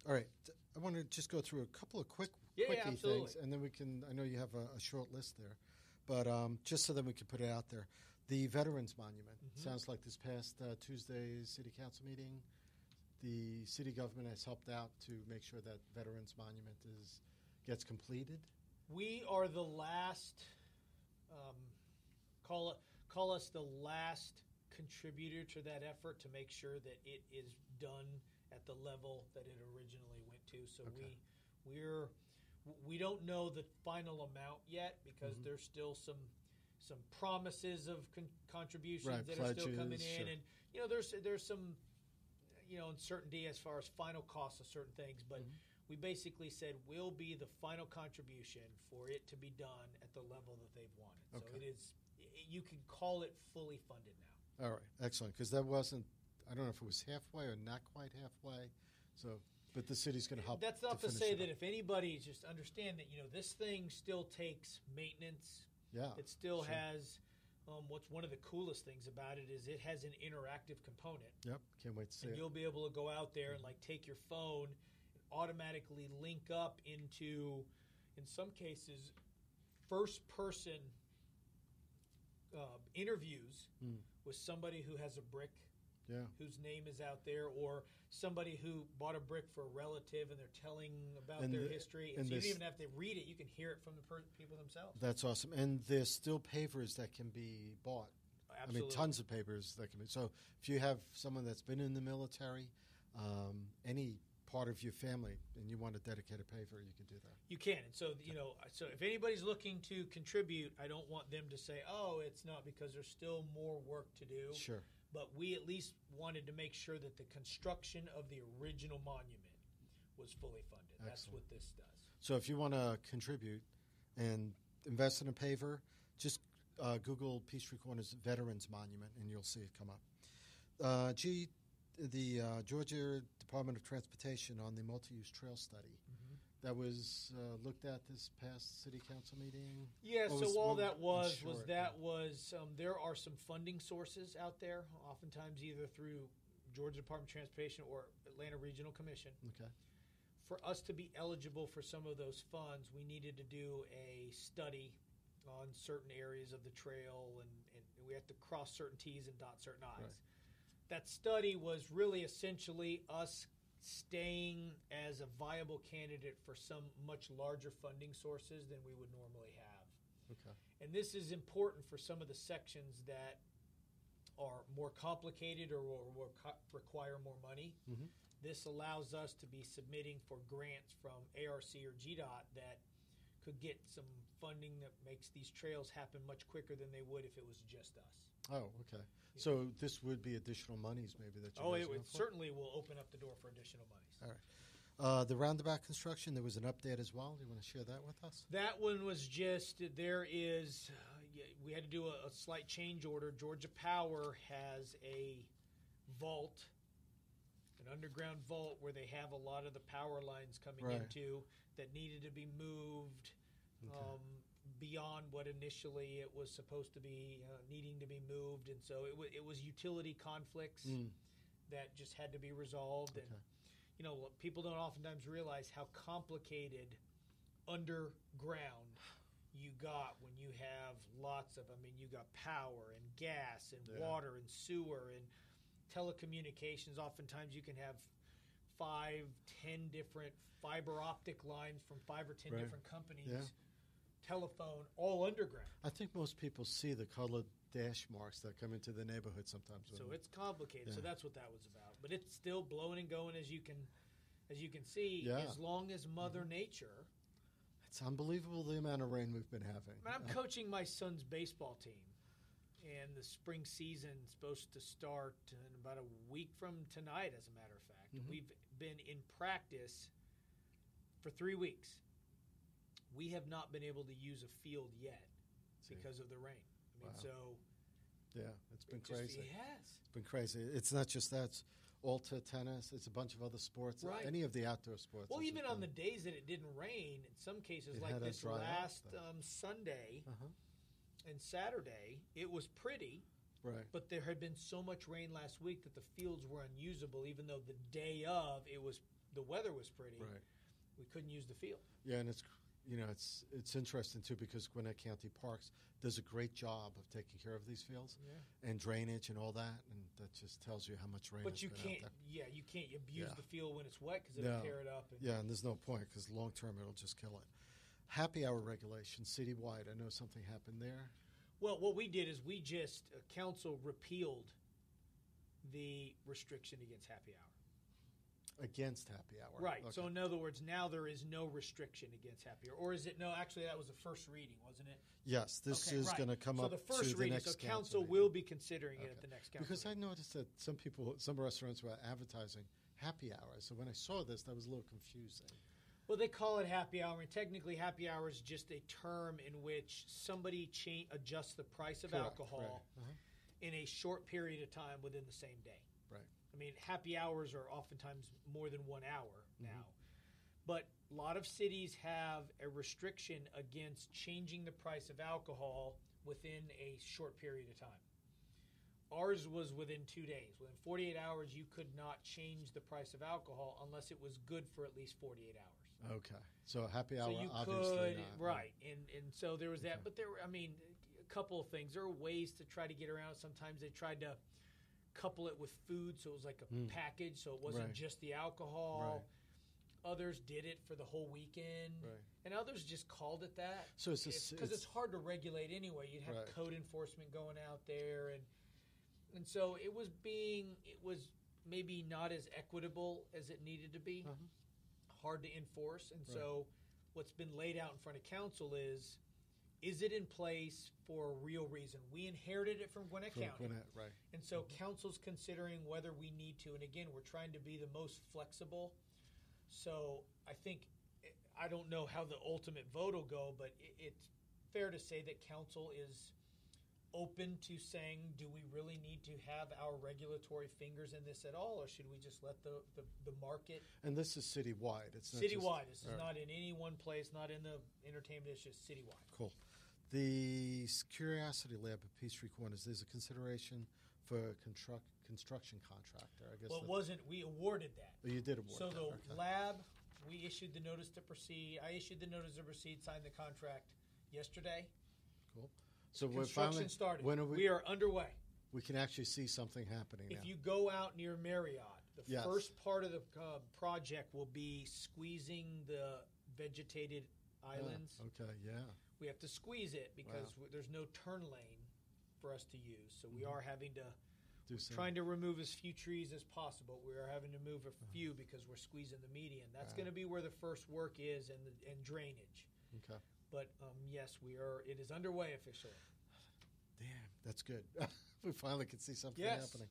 right. I want to just go through a couple of quickie things, and then we can... I know you have a short list there, but just so that we can put it out there. The Veterans Monument. Sounds like this past Tuesday's City Council meeting, the city government has helped out to make sure that Veterans Monument gets completed. We are the last, call us the last contributor to that effort to make sure that it is done at the level that it originally went to. So we don't know the final amount yet because there's still some promises of contributions that are still coming in, and there's some uncertainty as far as final costs of certain things, but we basically said will be the final contribution for it to be done at the level that they've wanted. So it is. You can call it fully funded now. All right, excellent. Because that wasn't. I don't know if it was halfway or not quite halfway. So, but the city's going to help. That's not to say that if anybody just understand that this thing still takes maintenance. Yeah, it still has. What's one of the coolest things about it is it has an interactive component. Yep, can't wait to see it. You'll be able to go out there and take your phone and automatically link up into, in some cases, first-person interviews with somebody who has a brick. Yeah. Whose name is out there, or somebody who bought a brick for a relative and they're telling about their history. And so you don't even have to read it. You can hear it from the people themselves. That's awesome. And there's still pavers that can be bought. Absolutely. I mean, tons of pavers that can be. So if you have someone that's been in the military, any part of your family, and you want to dedicate a paver, you can do that. You can. And so, so if anybody's looking to contribute, I don't want them to say, oh, it's not, because there's still more work to do. Sure. But we at least wanted to make sure that the construction of the original monument was fully funded. Excellent. That's what this does. So if you want to contribute and invest in a paver, just Google Peachtree Corners Veterans Monument, and you'll see it come up. The Georgia Department of Transportation on the multi-use trail study. That was looked at this past city council meeting? Yeah, there are some funding sources out there, oftentimes either through Georgia Department of Transportation or Atlanta Regional Commission. Okay. For us to be eligible for some of those funds, we needed to do a study on certain areas of the trail, and we have to cross certain T's and dot certain I's. Right. That study was really essentially us staying as a viable candidate for some much larger funding sources than we would normally have. Okay. And this is important for some of the sections that are more complicated or require more money. This allows us to be submitting for grants from ARC or GDOT that could get some funding that makes these trails happen much quicker than they would if it was just us. Oh, okay. So this would be additional monies maybe that you guys it certainly will open up the door for additional monies. All right. The roundabout construction, there was an update as well. Do you want to share that with us? That one was just, we had to do a slight change order. Georgia Power has a vault, an underground vault where they have a lot of the power lines coming into that needed to be moved. Okay. Beyond what initially it was supposed to be needing to be moved, and so it was utility conflicts that just had to be resolved. Okay. And people don't oftentimes realize how complicated underground you got when you have you got power and gas and water and sewer and telecommunications. Oftentimes you can have 5-10 different fiber optic lines from 5 or 10 different companies. Yeah. Telephone, all underground. I think most people see the colored dash marks that come into the neighborhood sometimes. So it's complicated. So that's what that was about. But it's still blowing and going, as you can see. Yeah. As long as Mother Nature. It's unbelievable the amount of rain we've been having. I'm coaching my son's baseball team, and the spring season's supposed to start in about a week from tonight. As a matter of fact, we've been in practice for 3 weeks. We have not been able to use a field yet because of the rain. It's been crazy. It has. It's been crazy. It's not just that. It's Alta tennis. It's a bunch of other sports. Right. Any of the outdoor sports. Well, even on the days that it didn't rain, in some cases, like this last Sunday and Saturday, it was pretty. Right. But there had been so much rain last week that the fields were unusable, even though the day of the weather was pretty. Right. We couldn't use the field. Yeah, and it's interesting too because Gwinnett County Parks does a great job of taking care of these fields and drainage and all that, and that just tells you how much rain. But you can't, you can't abuse the field when it's wet because it'll tear it up. And there's no point because long term it'll just kill it. Happy hour regulations citywide. I know something happened there. Well, what we did is we just council repealed the restriction against happy hour. Against happy hour. Right. Okay. So in other words, now there is no restriction against happy hour. Or is it? No, actually, that was the first reading, wasn't it? Yes, this is going to come up the first to reading, the next so council meeting. will be considering it at the next council Because meeting. I noticed that some restaurants were advertising happy hour. So when I saw this, that was a little confusing. Well, they call it happy hour, and technically happy hour is just a term in which somebody adjusts the price of alcohol in a short period of time within the same day. Right. I mean, happy hours are oftentimes more than 1 hour now. But a lot of cities have a restriction against changing the price of alcohol within a short period of time. Ours was within 2 days. Within 48 hours, you could not change the price of alcohol unless it was good for at least 48 hours. Okay. So happy hour, so you obviously could, not. right. And so there was that. But there were, a couple of things. There are ways to try to get around it. Sometimes they tried to couple it with food, so it was like a package, so it wasn't just the alcohol. Right. Others did it for the whole weekend, and others just called it that. So because it's hard to regulate anyway. You'd have code enforcement going out there, and so it was maybe not as equitable as it needed to be. Hard to enforce, and so what's been laid out in front of council is it in place for a real reason? We inherited it from Gwinnett County. And so council's considering whether we need to. And again, we're trying to be the most flexible. So I think, I don't know how the ultimate vote will go, but it's fair to say that council is open to saying, do we really need to have our regulatory fingers in this at all, or should we just let the market? And this is citywide. It's not citywide. This is not in any one place, not in the entertainment. It's just citywide. Cool. The Curiosity Lab at Peachtree Corners, there's a consideration for a construction contractor. I guess. Well, it wasn't. We awarded that. Oh, you did award so that. So the lab, we issued the notice to proceed. I issued the notice to proceed, signed the contract yesterday. Cool. So construction started. When we are underway. We can actually see something happening now. If you go out near Marriott, the first part of the project will be squeezing the vegetated islands. Okay, yeah. We have to squeeze it because there's no turn lane for us to use. So we are having to trying to remove as few trees as possible. We are having to move a few because we're squeezing the median. That's going to be where the first work is and drainage. Okay. But yes, we are. It is underway officially. Damn, that's good. We finally can see something happening.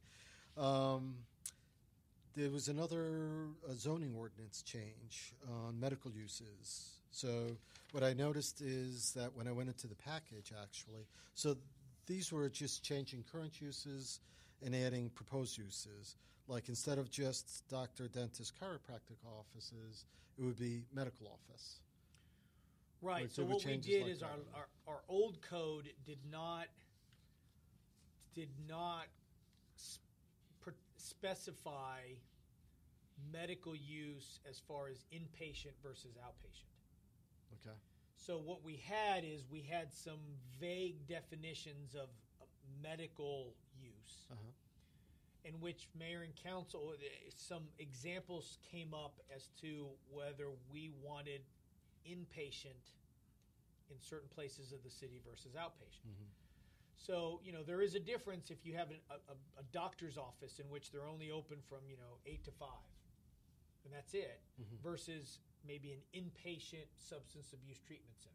There was another zoning ordinance change on medical uses. So what I noticed is that when I went into the package, actually, so these were just changing current uses and adding proposed uses. Like instead of just doctor, dentist, chiropractic offices, it would be medical office. Right. So what we did is our old code did not specify medical use as far as inpatient versus outpatient. Okay. So what we had is we had some vague definitions of medical use, in which mayor and council, some examples came up as to whether we wanted inpatient in certain places of the city versus outpatient. So, there is a difference if you have a doctor's office in which they're only open from, 8 to 5, and that's it, versus maybe an inpatient substance abuse treatment center.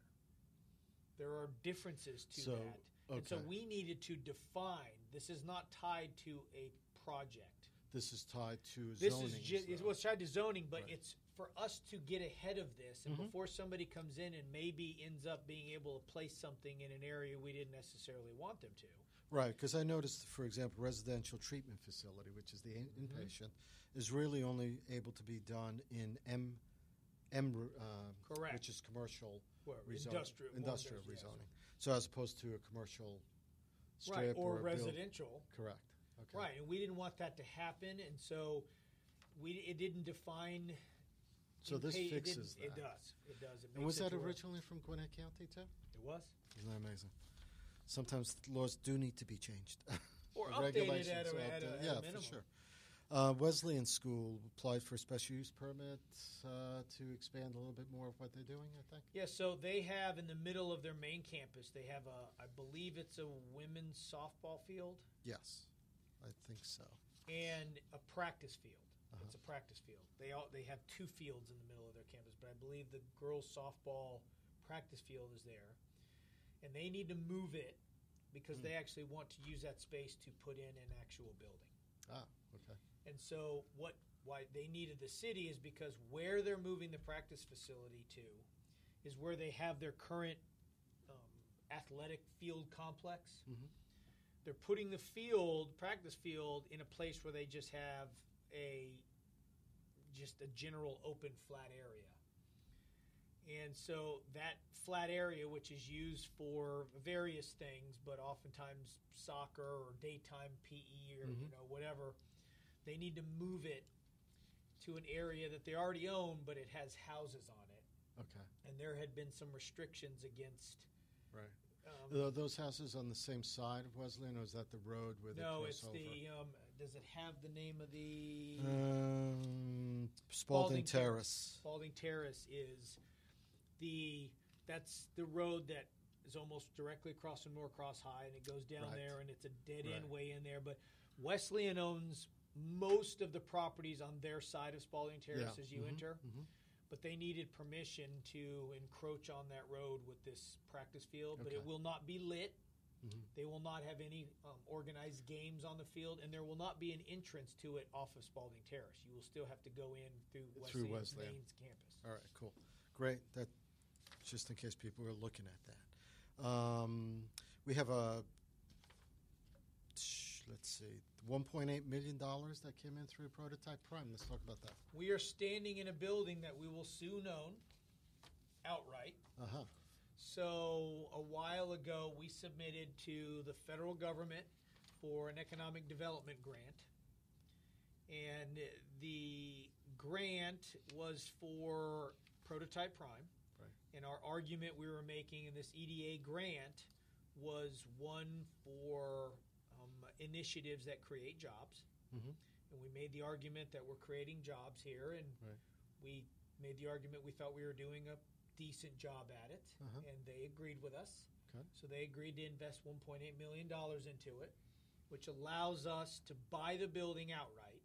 There are differences to that. Okay. And so we needed to define, this is not tied to a project. This is tied to zoning. It's tied to zoning, but it's for us to get ahead of this, and before somebody comes in and maybe ends up being able to place something in an area we didn't necessarily want them to. Right, because I noticed, for example, residential treatment facility, which is the inpatient, is really only able to be done in correct, which is commercial rezoning, industrial rezoning. So as opposed to a commercial strip or residential. Correct. Okay. Right, and we didn't want that to happen, and so it didn't define So this fixes that. It does. It does. It makes And was that to where- originally from Gwinnett County, too? It was. Isn't that amazing? Sometimes laws do need to be changed. Or updated at a yeah, minimum. for sure. Wesleyan School applied for a special use permit to expand a little bit more of what they're doing, I think. Yeah, so they have in the middle of their main campus, they have I believe it's a women's softball field. Yes, I think so. And a practice field. Uh-huh. It's a practice field. They have two fields in the middle of their campus, but I believe the girls' softball practice field is there. And they need to move it because they actually want to use that space to put in an actual building. Ah, okay. And so why they needed the city is because where they're moving the practice facility to is where they have their current athletic field complex. Mm-hmm. They're putting the practice field, in a place where they just have just a general open flat area. And so that flat area, which is used for various things, but oftentimes soccer or daytime PE or whatever, they need to move it to an area that they already own, but it has houses on it. Okay. And there had been some restrictions against. Right. Are those houses on the same side of Wesleyan, or is that the road where they cross over? No, it's does it have the name of the? Spalding Terrace. Spalding Terrace is that's the road that is almost directly across from Norcross High, and it goes down there, and it's a dead-end way in there. But Wesleyan owns most of the properties on their side of Spalding Terrace as you enter. Mm-hmm. But they needed permission to encroach on that road with this practice field, but it will not be lit. Mm-hmm. They will not have any organized games on the field, and there will not be an entrance to it off of Spalding Terrace. You will still have to go in through Wesleyan's main campus. All right, cool. Great. That just in case people are looking at that. We have let's see, $1.8 million that came in through Prototype Prime. Let's talk about that. We are standing in a building that we will soon own outright. Uh-huh. So a while ago, we submitted to the federal government for an economic development grant. And the grant was for Prototype Prime. Right. And our argument we were making in this EDA grant was one for initiatives that create jobs. Mm-hmm. And we made the argument that we're creating jobs here, and we made the argument we felt we were doing a decent job at it, and they agreed with us. Okay. So they agreed to invest $1.8 million into it, which allows us to buy the building outright.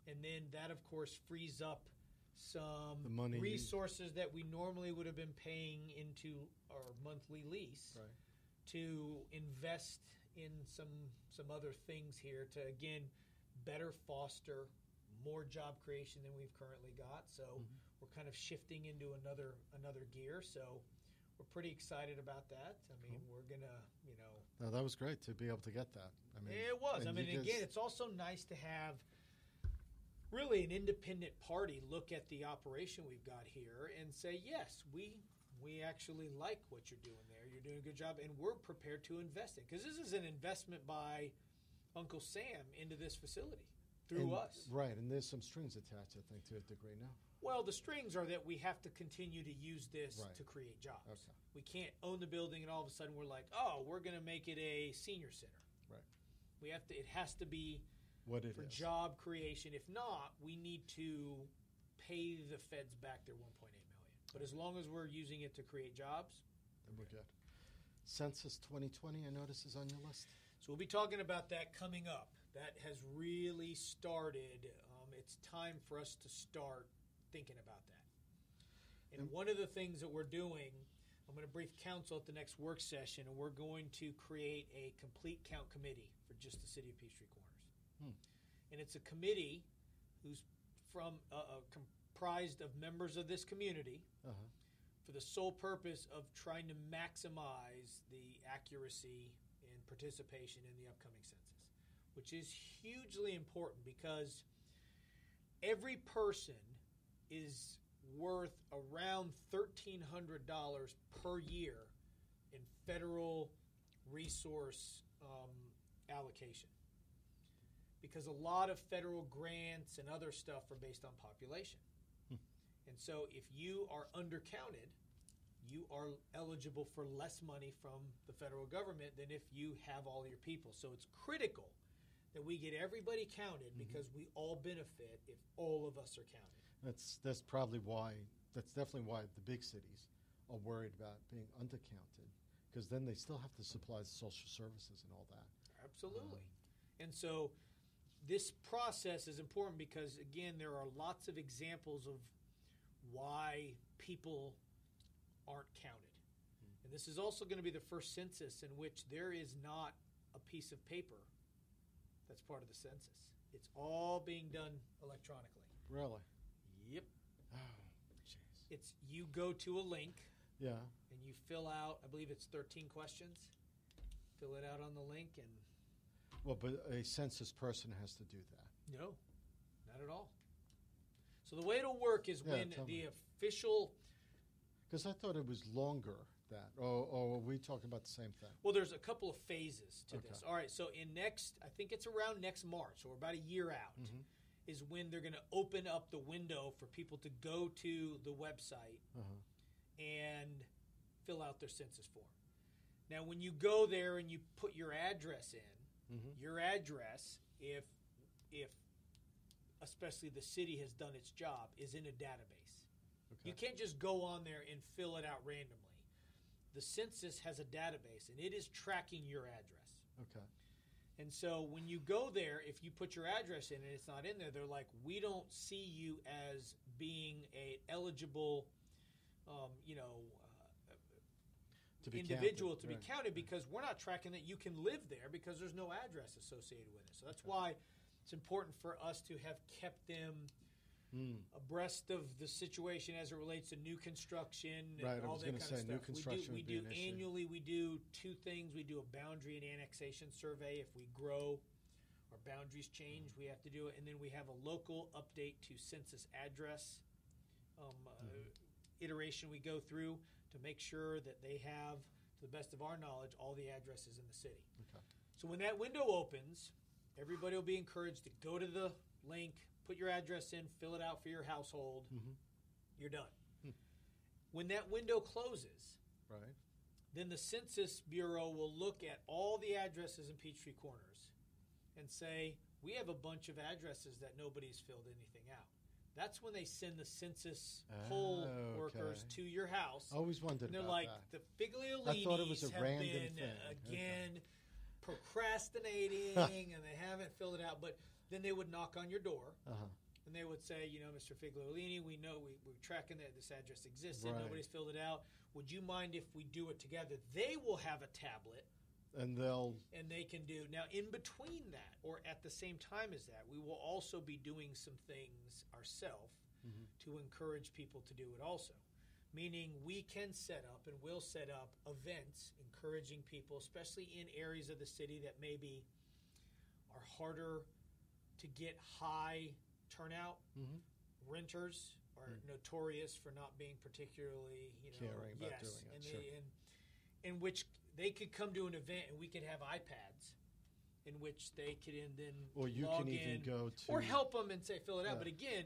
And then that, of course, frees up some resources that we normally would have been paying into our monthly lease to invest in some other things here to, again, better foster more job creation than we've currently got. So we're kind of shifting into another gear. So we're pretty excited about that. I mean, we're going to, No, that was great to be able to get that. I mean, it was. I mean, again, it's also nice to have really an independent party look at the operation we've got here and say, yes, we actually like what you're doing there. You're doing a good job, and we're prepared to invest in. Because this is an investment by Uncle Sam into this facility through us. Right, and there's some strings attached, I think, to a degree now. Well, the strings are that we have to continue to use this to create jobs. Okay. We can't own the building and all of a sudden we're like, oh, we're going to make it a senior center. Right. We have to. It has to be what it for is. Job creation. If not, we need to pay the feds back their $1.8 million. But as long as we're using it to create jobs, then we're good. Census 2020, I notice, is on your list. So we'll be talking about that coming up. That has really started. It's time for us to start thinking about that. And one of the things that we're doing, I'm going to brief council at the next work session, and we're going to create a complete count committee for just the City of Peachtree Corners. And it's a committee who's comprised of members of this community for the sole purpose of trying to maximize the accuracy and participation in the upcoming census, which is hugely important because every person is worth around $1,300 per year in federal resource allocation. Because a lot of federal grants and other stuff are based on population. And so if you are undercounted, you are eligible for less money from the federal government than if you have all your people. So it's critical that we get everybody counted because we all benefit if all of us are counted. That's probably why. That's definitely why the big cities are worried about being undercounted, because then they still have to supply the social services and all that. Absolutely. And so this process is important because, again, there are lots of examples of why people aren't counted. And this is also going to be the first census in which there is not a piece of paper that's part of the census. It's all being done electronically. Really? Yep. Oh, jeez. It's you go to a link. Yeah. And you fill out, I believe it's 13 questions. Fill it out on the link and... Well, but a census person has to do that. No, not at all. So the way it'll work is when the official... Because I thought it was longer, that. Or are we talking about the same thing? Well, there's a couple of phases to this. All right, so I think it's around next March, so we're about a year out, is when they're going to open up the window for people to go to the website and fill out their census form. Now, when you go there and you put your address in, your address, if especially the city has done its job, is in a database. You can't just go on there and fill it out randomly. The census has a database, and it is tracking your address. Okay. And so when you go there, if you put your address in and it's not in there, they're like, we don't see you as being a eligible, individual to be counted because we're not tracking that you can live there because there's no address associated with it. So that's why it's important for us to have kept them abreast of the situation as it relates to new construction and all that kind of stuff. New construction we do annually. We do two things. We do a boundary and annexation survey. If we grow, our boundaries change, we have to do it. And then we have a local update to census address iteration we go through to make sure that they have, to the best of our knowledge, all the addresses in the city. Okay. So when that window opens, everybody will be encouraged to go to the link, put your address in, fill it out for your household. You're done. When that window closes, then the Census Bureau will look at all the addresses in Peachtree Corners and say, we have a bunch of addresses that nobody's filled anything out. That's when they send the census poll workers to your house. I always wondered and they're about like, that. the Figliolinis I thought it was a have random been, thing. Procrastinating, and they haven't filled it out. But then they would knock on your door, and they would say, Mr. Figliolini, we know we're tracking that this address exists, and nobody's filled it out. Would you mind if we do it together? They will have a tablet. And they can do. Now, in between that, or at the same time as that, we will also be doing some things ourselves to encourage people to do it also. Meaning we can set up and will set up events encouraging people, especially in areas of the city that maybe are harder to get high turnout. Renters are notorious for not being particularly, caring about doing it. In which they could come to an event and we could have iPads in which they could then or you log can in, even go to or help them and say fill it out. But again,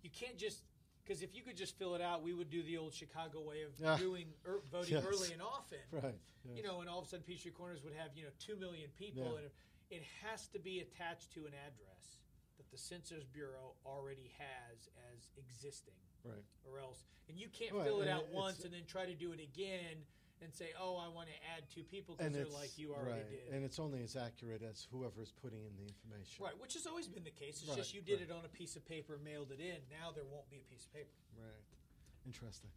you can't just, because if you could just fill it out, we would do the old Chicago way of doing voting early and often. Right. Yes. And all of a sudden Peachtree Corners would have 2 million people, and it has to be attached to an address that the Census Bureau already has as existing. Right. Or else, and you can't fill it out once and then try to do it again and say, oh, I want to add 2 people because they're like you already did. And it's only as accurate as whoever is putting in the information. Right, which has always been the case. It's just you did it on a piece of paper, mailed it in. Now there won't be a piece of paper. Right. Interesting.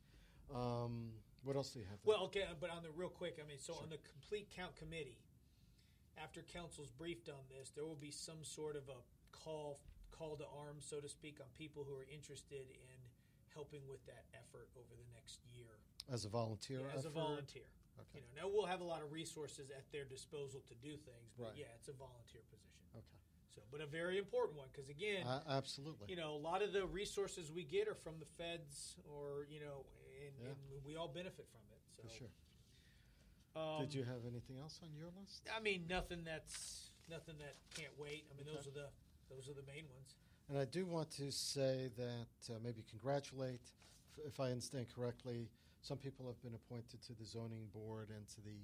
What else do you have there? Well, okay, but on the real quick, on the complete count committee, after council's briefed on this, there will be some sort of a call to arms, so to speak, on people who are interested in helping with that effort over the next year. As a volunteer? Yeah, as a volunteer. Okay. Now we'll have a lot of resources at their disposal to do things, but it's a volunteer position. Okay. So, but a very important one because again, absolutely. A lot of the resources we get are from the feds, or and we all benefit from it. So. For sure. Did you have anything else on your list? Nothing that can't wait. Those are the main ones. And I do want to say that maybe congratulate, if I understand correctly, some people have been appointed to the zoning board and to the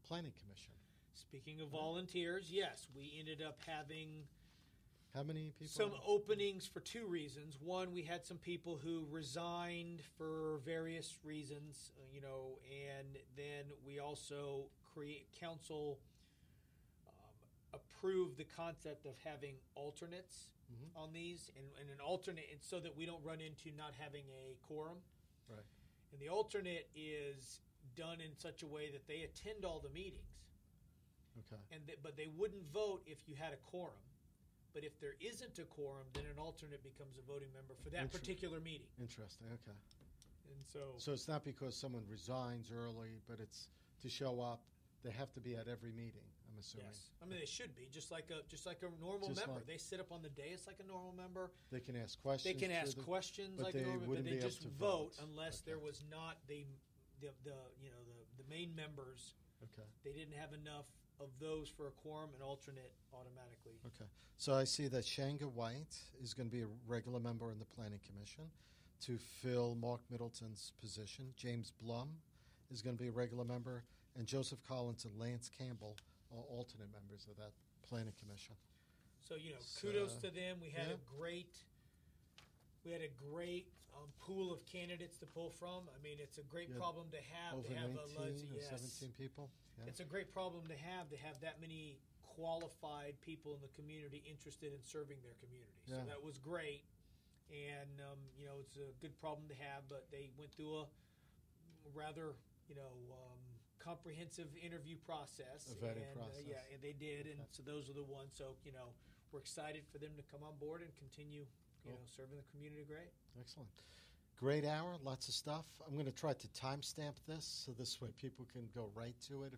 planning commission. Speaking of volunteers, yes, we ended up having How many people? some openings for two reasons. One, we had some people who resigned for various reasons, and then we also council approved the concept of having alternates on these, and an alternate, and so that we don't run into not having a quorum. Right. And the alternate is done in such a way that they attend all the meetings. Okay. But they wouldn't vote if you had a quorum. But if there isn't a quorum, then an alternate becomes a voting member for that particular meeting. Interesting. Okay. And so it's not because someone resigns early, but it's to show up. They have to be at every meeting, I'm assuming. yes, I mean they should be just like a normal member. They sit up on the dais like a normal member. They can ask questions. They can ask questions like a normal member, but they just vote unless there was not the main members. Okay. They didn't have enough of those for a quorum, and alternate automatically. Okay. So I see that Shanga White is going to be a regular member in the Planning Commission to fill Mark Middleton's position. James Blum is going to be a regular member, and Joseph Collins and Lance Campbell are alternate members of that Planning Commission. So kudos to them. We had a great pool of candidates to pull from. I mean, it's a great problem to have. Over to have 19 or 17 people. Yeah. It's a great problem to have that many qualified people in the community interested in serving their community. So that was great, and it's a good problem to have. But they went through a rather comprehensive interview process. A vetting process. And they did, and so those are the ones. So we're excited for them to come on board and continue serving the community. Great. Excellent. Great hour, lots of stuff. I'm going to try to timestamp this so this way people can go right to it,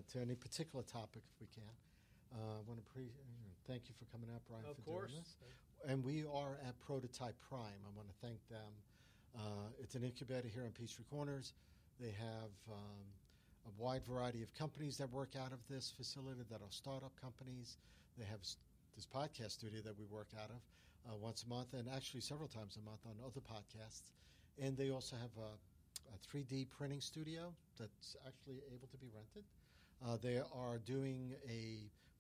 to any particular topic if we can. I want to thank you for coming out, Brian, of for course. doing this. And we are at Prototype Prime. I want to thank them. It's an incubator here in Peachtree Corners. They have a wide variety of companies that work out of this facility that are startup companies. They have this podcast studio that we work out of once a month, and actually several times a month on other podcasts. And they also have a 3D printing studio that's actually able to be rented. They are doing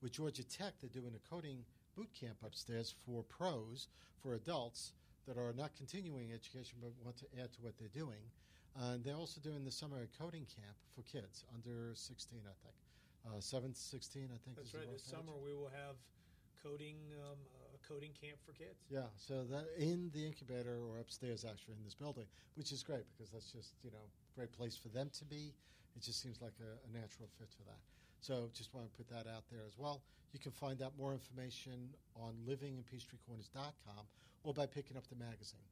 with Georgia Tech, they're doing a coding boot camp upstairs for pros, for adults that are not continuing education but want to add to what they're doing. They're also doing the summer coding camp for kids under 16, I think. 7 to 16, I think. That's right. This summer we will have a coding camp for kids. Yeah, so that in the incubator or upstairs actually in this building, which is great because that's just, a great place for them to be. It just seems like a natural fit for that. So just want to put that out there as well. You can find out more information on livinginpeachtreecorners.com or by picking up the magazine.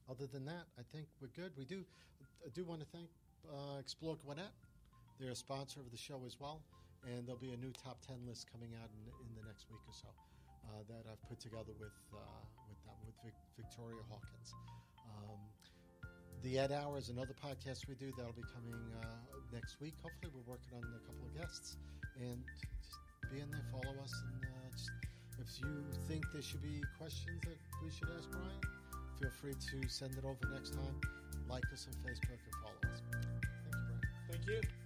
Other than that, I think we're good. I do want to thank Explore Gwinnett. They're a sponsor of the show as well. And there'll be a new top 10 list coming out in the next week or so that I've put together with Victoria Hawkins. The Ed Hour is another podcast we do that'll be coming next week. Hopefully, we're working on a couple of guests, and just be in there, follow us, and if you think there should be questions that we should ask Brian, feel free to send it over next time. Like us on Facebook and follow us. Thank you, Brian. Thank you.